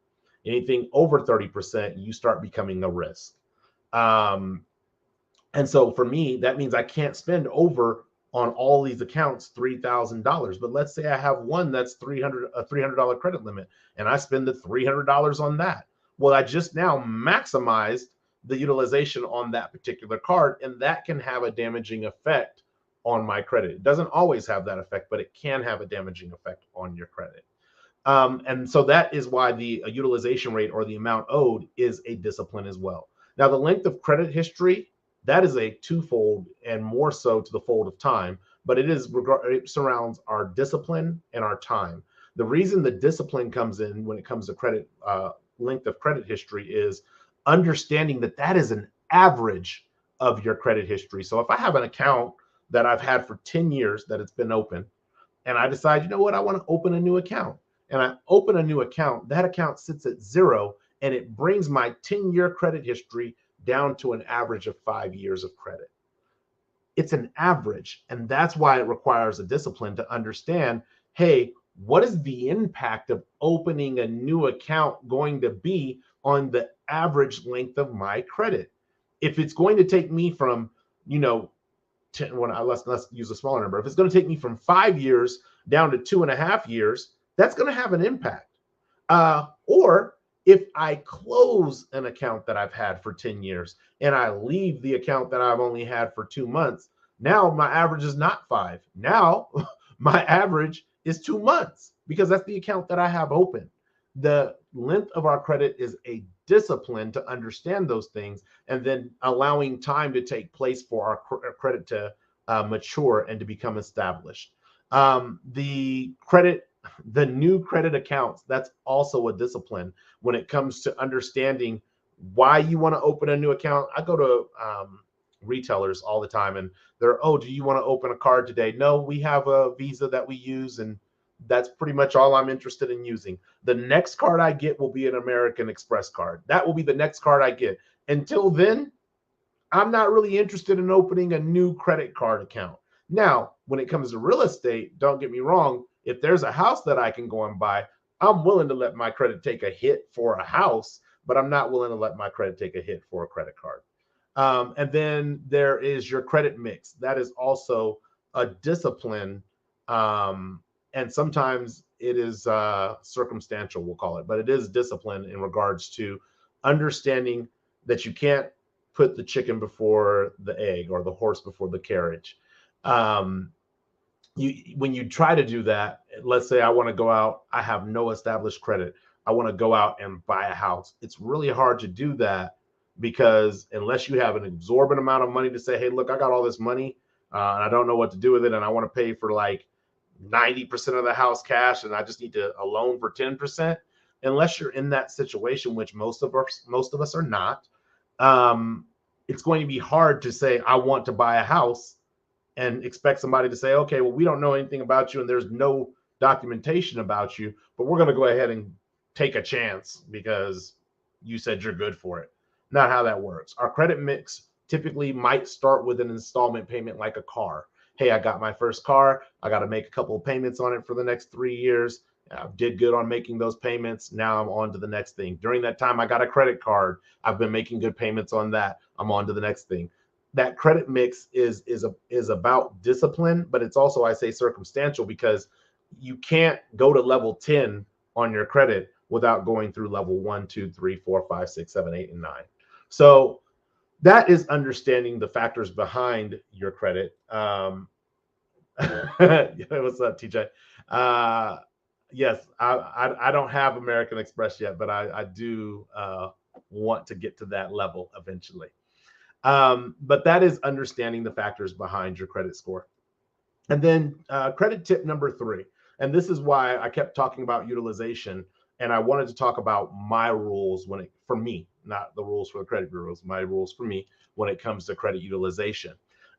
Anything over 30%, you start becoming a risk. And so for me, that means I can't spend over on all these accounts $3,000. But let's say I have one that's a $300 credit limit, and I spend the $300 on that. Well, I just now maximized the utilization on that particular card, and that can have a damaging effect on my credit. It doesn't always have that effect, but it can have a damaging effect on your credit. And so that is why the utilization rate or the amount owed is a discipline as well. Now, the length of credit history That is a twofold and more so to the fold of time, but it surrounds our discipline and our time. The reason the discipline comes in when it comes to credit length of credit history is understanding that that is an average of your credit history. So if I have an account that I've had for 10 years that it's been open, and I decide, you know what, I want to open a new account, and I open a new account, that account sits at zero, and it brings my 10-year credit history down to an average of 5 years of credit. It's an average, and that's why it requires a discipline to understand, hey, what is the impact of opening a new account going to be on the average length of my credit? If it's going to take me from, you know, 10, let's use a smaller number. If it's going to take me from 5 years down to 2.5 years, that's going to have an impact. Or if I close an account that I've had for 10 years and I leave the account that I've only had for 2 months, now my average is not 5. Now my average is 2 months because that's the account that I have open. The length of our credit is a discipline to understand those things, and then allowing time to take place for our credit to mature and to become established. The new credit accounts, that's also a discipline when it comes to understanding why you want to open a new account. I go to retailers all the time, and they're, oh, do you want to open a card today? No, we have a Visa that we use, and that's pretty much all I'm interested in using. The next card I get will be an American Express card. That will be the next card I get. Until then, I'm not really interested in opening a new credit card account. Now, when it comes to real estate, don't get me wrong, if there's a house that I can go and buy, I'm willing to let my credit take a hit for a house, but I'm not willing to let my credit take a hit for a credit card. And then there is your credit mix. That is also a discipline. And sometimes it is circumstantial, we'll call it, but it is discipline in regards to understanding that you can't put the chicken before the egg or the horse before the carriage. When you try to do that, let's say I want to go out, I have no established credit, I want to go out and buy a house. It's really hard to do that because unless you have an exorbitant amount of money to say, hey, look, I got all this money and I don't know what to do with it, and I want to pay for like 90% of the house cash, and I just need a loan for 10%. Unless you're in that situation, which most of us are not, it's going to be hard to say, I want to buy a house and expect somebody to say, okay, well, we don't know anything about you and there's no documentation about you, but we're going to go ahead and take a chance because you said you're good for it. Not how that works. Our credit mix typically might start with an installment payment like a car. Hey, I got my first car. I got to make a couple of payments on it for the next 3 years. I did good on making those payments. Now I'm on to the next thing. During that time, I got a credit card. I've been making good payments on that. I'm on to the next thing. That credit mix is about discipline, but it's also, I say, circumstantial, because you can't go to level 10 on your credit without going through level 1, 2, 3, 4, 5, 6, 7, 8, and 9. So that is understanding the factors behind your credit. What's up, TJ? Yes, I don't have American Express yet, but I do want to get to that level eventually. But that is understanding the factors behind your credit score. And then credit tip number 3, and this is why I kept talking about utilization, and I wanted to talk about my rules for me, not the rules for the credit bureaus, my rules for me when it comes to credit utilization.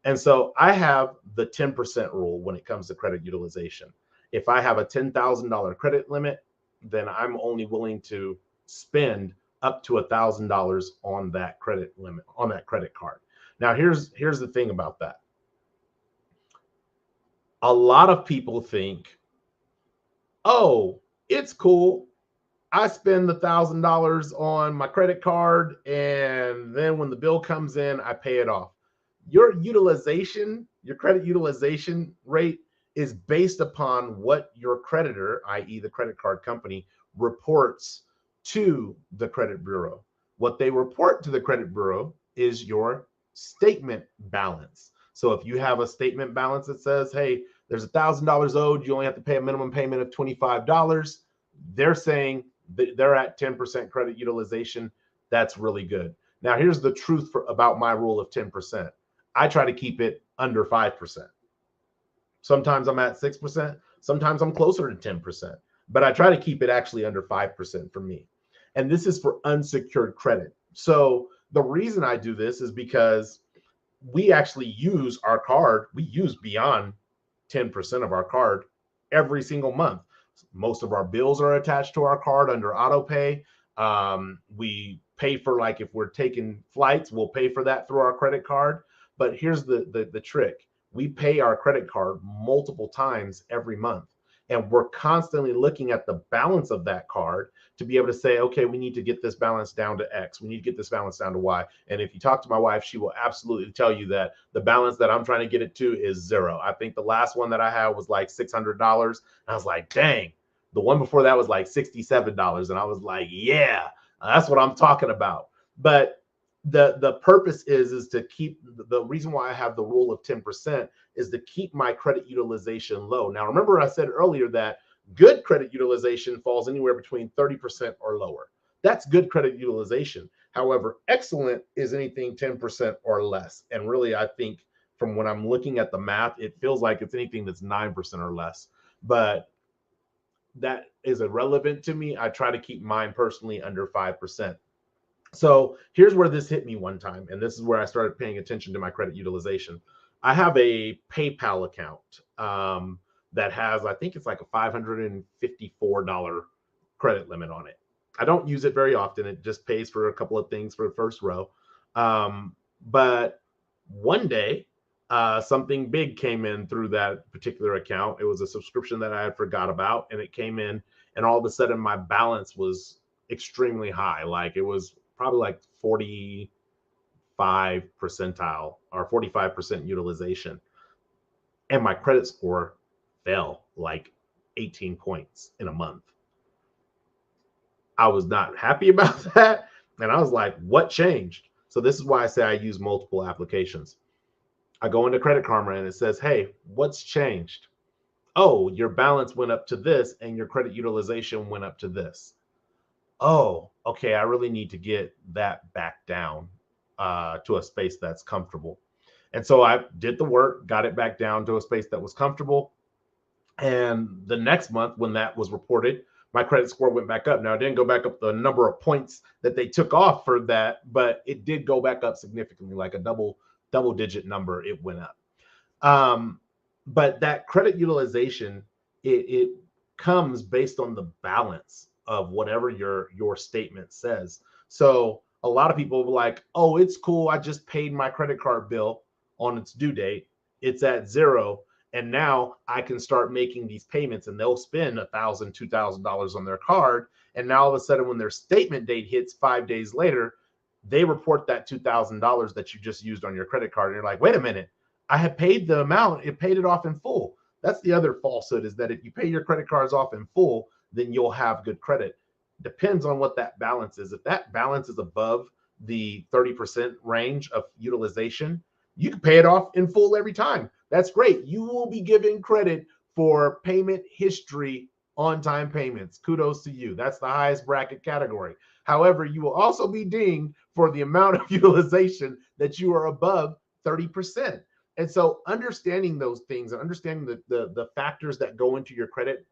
And so I have the 10% rule when it comes to credit utilization. If I have a $10,000 credit limit, then I'm only willing to spend up to $1,000 on that credit limit, on that credit card. Now, here's the thing about that. A lot of people think, oh, it's cool, I spend the $1,000 on my credit card, and then when the bill comes in, I pay it off. Your utilization, your credit utilization rate is based upon what your creditor, i.e. the credit card company, reports to the credit bureau. What they report to the credit bureau is your statement balance. So if you have a statement balance that says, hey, there's $1,000 owed, you only have to pay a minimum payment of $25, they're saying they're at 10% credit utilization. That's really good. Now, here's the truth about my rule of 10%. I try to keep it under 5%. Sometimes I'm at 6%. Sometimes I'm closer to 10%, but I try to keep it actually under 5% for me. And this is for unsecured credit. So the reason I do this is because we actually use our card. We use beyond 10% of our card every single month. Most of our bills are attached to our card under auto pay. We pay for, like, if we're taking flights, we'll pay for that through our credit card. But here's the trick. We pay our credit card multiple times every month. And we're constantly looking at the balance of that card to be able to say, okay, we need to get this balance down to X. We need to get this balance down to Y. And if you talk to my wife, she will absolutely tell you that the balance that I'm trying to get it to is zero. I think the last one that I had was like $600. And I was like, dang. The one before that was like $67. And I was like, yeah, that's what I'm talking about. But the purpose is to keep, the reason why I have the rule of 10% is to keep my credit utilization low. Now, remember I said earlier that good credit utilization falls anywhere between 30% or lower. That's good credit utilization. However, excellent is anything 10% or less. And really, I think from when I'm looking at the math, it feels like it's anything that's 9% or less. But that is irrelevant to me. I try to keep mine personally under 5%. So here's where this hit me one time, and this is where I started paying attention to my credit utilization. I have a PayPal account that has, I think it's like a $554 credit limit on it. I don't use it very often. It just pays for a couple of things for the first row. But one day, something big came in through that particular account. It was a subscription that I had forgot about, and it came in, and all of a sudden my balance was extremely high. Like, it was probably like 45 percentile or 45% utilization. And my credit score fell like 18 points in a month. I was not happy about that. And I was like, what changed? So this is why I say I use multiple applications. I go into Credit Karma and it says, hey, what's changed? Oh, your balance went up to this and your credit utilization went up to this. Oh, okay, I really need to get that back down to a space that's comfortable. And so I did the work, got it back down to a space that was comfortable. And the next month, when that was reported, my credit score went back up. Now, it didn't go back up the number of points that they took off for that, but it did go back up significantly, like a double digit number. It went up. But that credit utilization, it comes based on the balance of whatever your statement says. So a lot of people will be like, oh, it's cool. I just paid my credit card bill on its due date. It's at zero. And now I can start making these payments, and they'll spend $1,000, $2,000 on their card. And now all of a sudden, when their statement date hits 5 days later, they report that $2,000 that you just used on your credit card. And you're like, wait a minute, I have paid the amount. It paid it off in full. That's the other falsehood, is that if you pay your credit cards off in full, then you'll have good credit. Depends on what that balance is. If that balance is above the 30% range of utilization, you can pay it off in full every time. That's great. You will be given credit for payment history, on-time payments. Kudos to you. That's the highest bracket category. However, you will also be dinged for the amount of utilization that you are above 30%. And so understanding those things and understanding the factors that go into your credit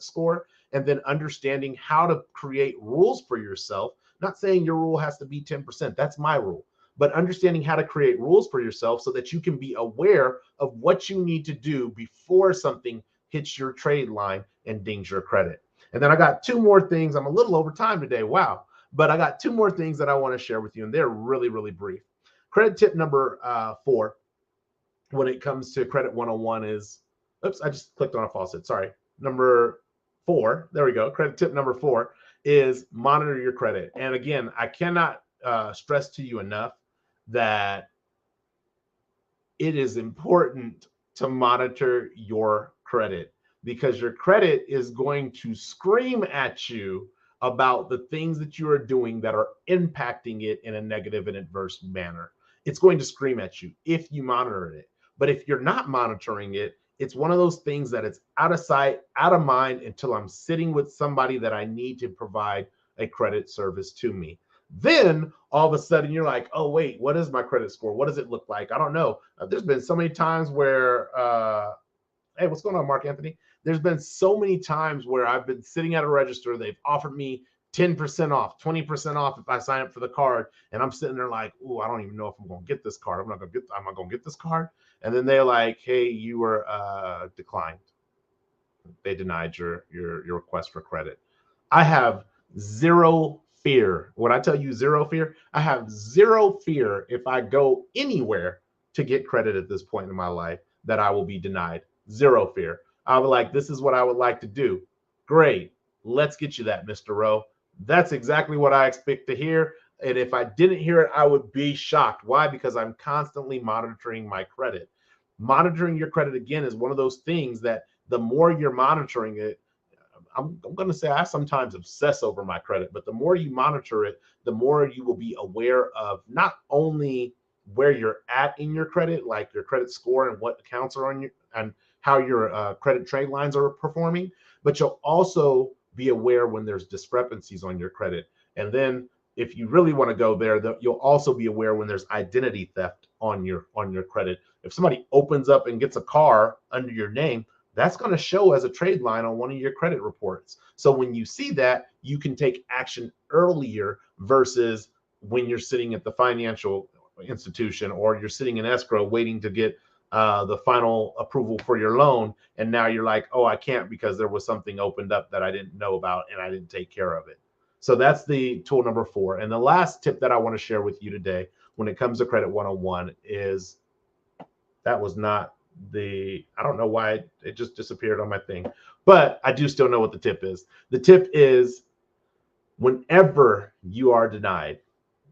score, and then understanding how to create rules for yourself. Not saying your rule has to be 10%. That's my rule. But understanding how to create rules for yourself so that you can be aware of what you need to do before something hits your trade line and dings your credit. And then I got two more things. I'm a little over time today. Wow. But I got two more things that I want to share with you, and they're really, really brief. Credit tip number 4 when it comes to Credit 101 is, oops, I just clicked on a faucet. Sorry. Number 4. There we go. Credit tip number 4 is monitor your credit. And again, I cannot stress to you enough that it is important to monitor your credit, because your credit is going to scream at you about the things that you are doing that are impacting it in a negative and adverse manner. It's going to scream at you if you monitor it. But if you're not monitoring it, it's one of those things that it's out of sight, out of mind until I'm sitting with somebody that I need to provide a credit service to me. Then all of a sudden you're like, oh, wait, what is my credit score? What does it look like? I don't know. There's been so many times where, hey, what's going on, Mark Anthony? There's been so many times where I've been sitting at a register. They've offered me 10% off, 20% off if I sign up for the card. And I'm sitting there like, oh, I don't even know if I'm going to get this card. I'm not going to get this card. And then they're like, hey, you were declined. They denied your request for credit. I have zero fear. When I tell you zero fear, I have zero fear if I go anywhere to get credit at this point in my life that I will be denied. Zero fear. I'll be like, this is what I would like to do. Great. Let's get you that, Mr. Rowe. That's exactly what I expect to hear. And if I didn't hear it, I would be shocked. Why? Because I'm constantly monitoring my credit. Monitoring your credit, again, is one of those things that the more you're monitoring it, I'm going to say I sometimes obsess over my credit, but the more you monitor it, the more you will be aware of not only where you're at in your credit, like your credit score and what accounts are on you and how your credit trade lines are performing, but you'll also be aware when there's discrepancies on your credit. And then if you really want to go there, you'll also be aware when there's identity theft on your credit. If somebody opens up and gets a car under your name, that's going to show as a trade line on one of your credit reports. So when you see that, you can take action earlier versus when you're sitting at the financial institution or you're sitting in escrow waiting to get the final approval for your loan. And now you're like, oh, I can't because there was something opened up that I didn't know about and I didn't take care of it. So that's the tool number 4. And the last tip that I want to share with you today when it comes to Credit 101 is that was not I don't know why it just disappeared on my thing, but I do still know what the tip is. The tip is whenever you are denied,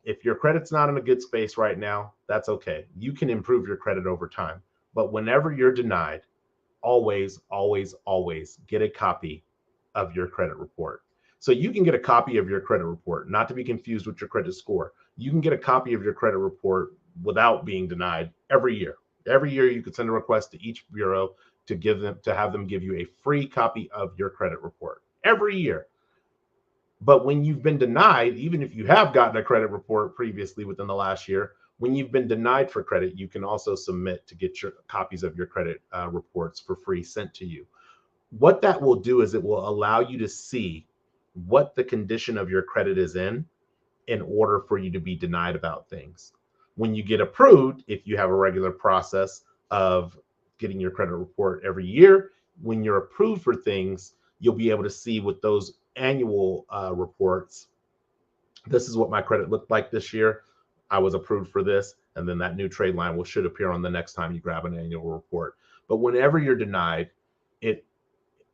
if your credit's not in a good space right now, that's okay. You can improve your credit over time. But whenever you're denied, always, always, always get a copy of your credit report. So you can get a copy of your credit report, not to be confused with your credit score. You can get a copy of your credit report without being denied every year. Every year you could send a request to each bureau to have them give you a free copy of your credit report every year. But when you've been denied, even if you have gotten a credit report previously within the last year, when you've been denied for credit, you can also submit to get your copies of your credit reports for free sent to you. What that will do is it will allow you to see what the condition of your credit is in order for you to be denied about things. When you get approved, if you have a regular process of getting your credit report every year, when you're approved for things, you'll be able to see with those annual reports, this is what my credit looked like this year. I was approved for this. And then that new trade line should appear on the next time you grab an annual report. But whenever you're denied, it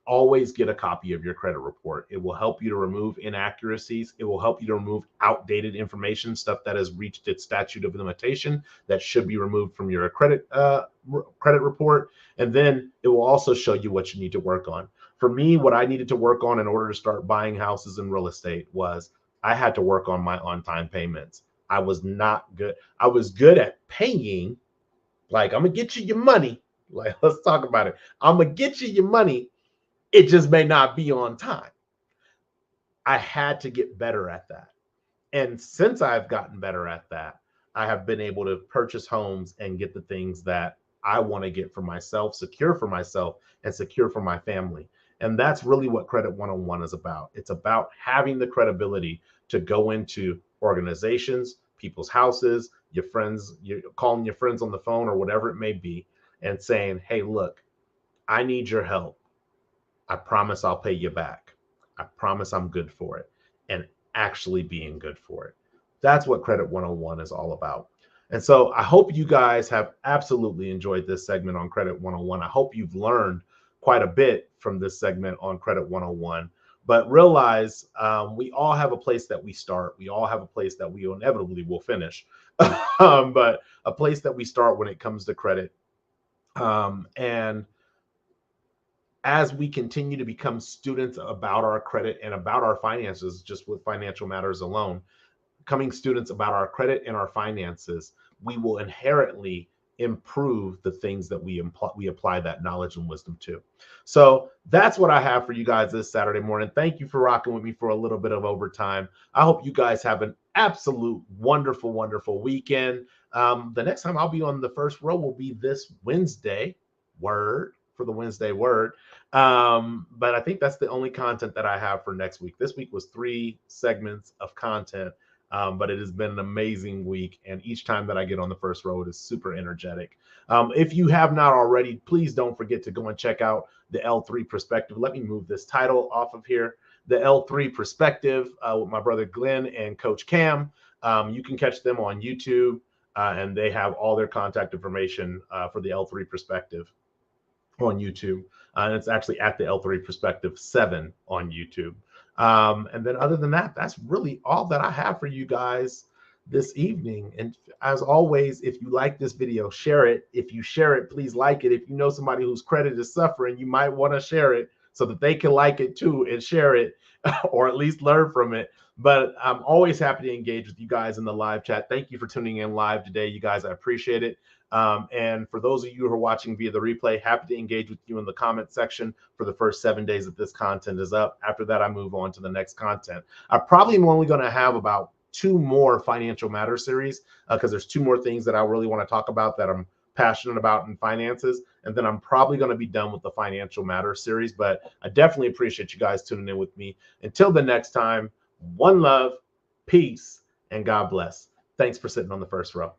always get a copy of your credit report. It will help you to remove inaccuracies. It will help you to remove outdated information, stuff that has reached its statute of limitation that should be removed from your credit report. And then it will also show you what you need to work on. For me, what I needed to work on in order to start buying houses and real estate was I had to work on my on-time payments. I was not good. I was good at paying, like, I'm gonna get you your money. Like, let's talk about it. I'm gonna get you your money. It just may not be on time. I had to get better at that. And since I've gotten better at that, I have been able to purchase homes and get the things that I want to get for myself, secure for myself, and secure for my family. And that's really what Credit 101 is about. It's about having the credibility to go into organizations, people's houses, your friends, you're calling your friends on the phone or whatever it may be, and saying, hey, look, I need your help. I promise I'll pay you back. I promise I'm good for it. And actually being good for it. That's what Credit 101 is all about. And so I hope you guys have absolutely enjoyed this segment on Credit 101. I hope you've learned quite a bit from this segment on Credit 101. But realize we all have a place that we start. We all have a place that we inevitably will finish. But a place that we start when it comes to credit. And as we continue to become students about our credit and about our finances, just with financial matters alone, becoming students about our credit and our finances, we will inherently improve the things that we apply that knowledge and wisdom to. So that's what I have for you guys this Saturday morning. Thank you for rocking with me for a little bit of overtime. I hope you guys have an absolute wonderful, wonderful weekend. The next time I'll be on the first row will be this Wednesday. Word for the Wednesday word. But I think that's the only content that I have for next week. This week was 3 segments of content. But it has been an amazing week. And each time that I get on the first row, it is super energetic. If you have not already, please don't forget to go and check out the L3 Perspective. Let me move this title off of here. The L3 Perspective with my brother Glenn and Coach Cam. You can catch them on YouTube, and they have all their contact information for the L3 Perspective on YouTube. And it's actually at the L3 Perspective 7 on YouTube. And then other than that, that's really all that I have for you guys this evening. And as always, if you like this video, share it. If you share it, please like it. If you know somebody whose credit is suffering, you might want to share it so that they can like it too and share it or at least learn from it. But I'm always happy to engage with you guys in the live chat. Thank you for tuning in live today, you guys. I appreciate it. And for those of you who are watching via the replay, happy to engage with you in the comment section for the first 7 days that this content is up. After that, I move on to the next content. I probably am only going to have about 2 more Financial Matters series because there's 2 more things that I really want to talk about that I'm passionate about in finances. And then I'm probably going to be done with the Financial Matters series. But I definitely appreciate you guys tuning in with me. Until the next time, one love, peace, and God bless. Thanks for sitting on the first row.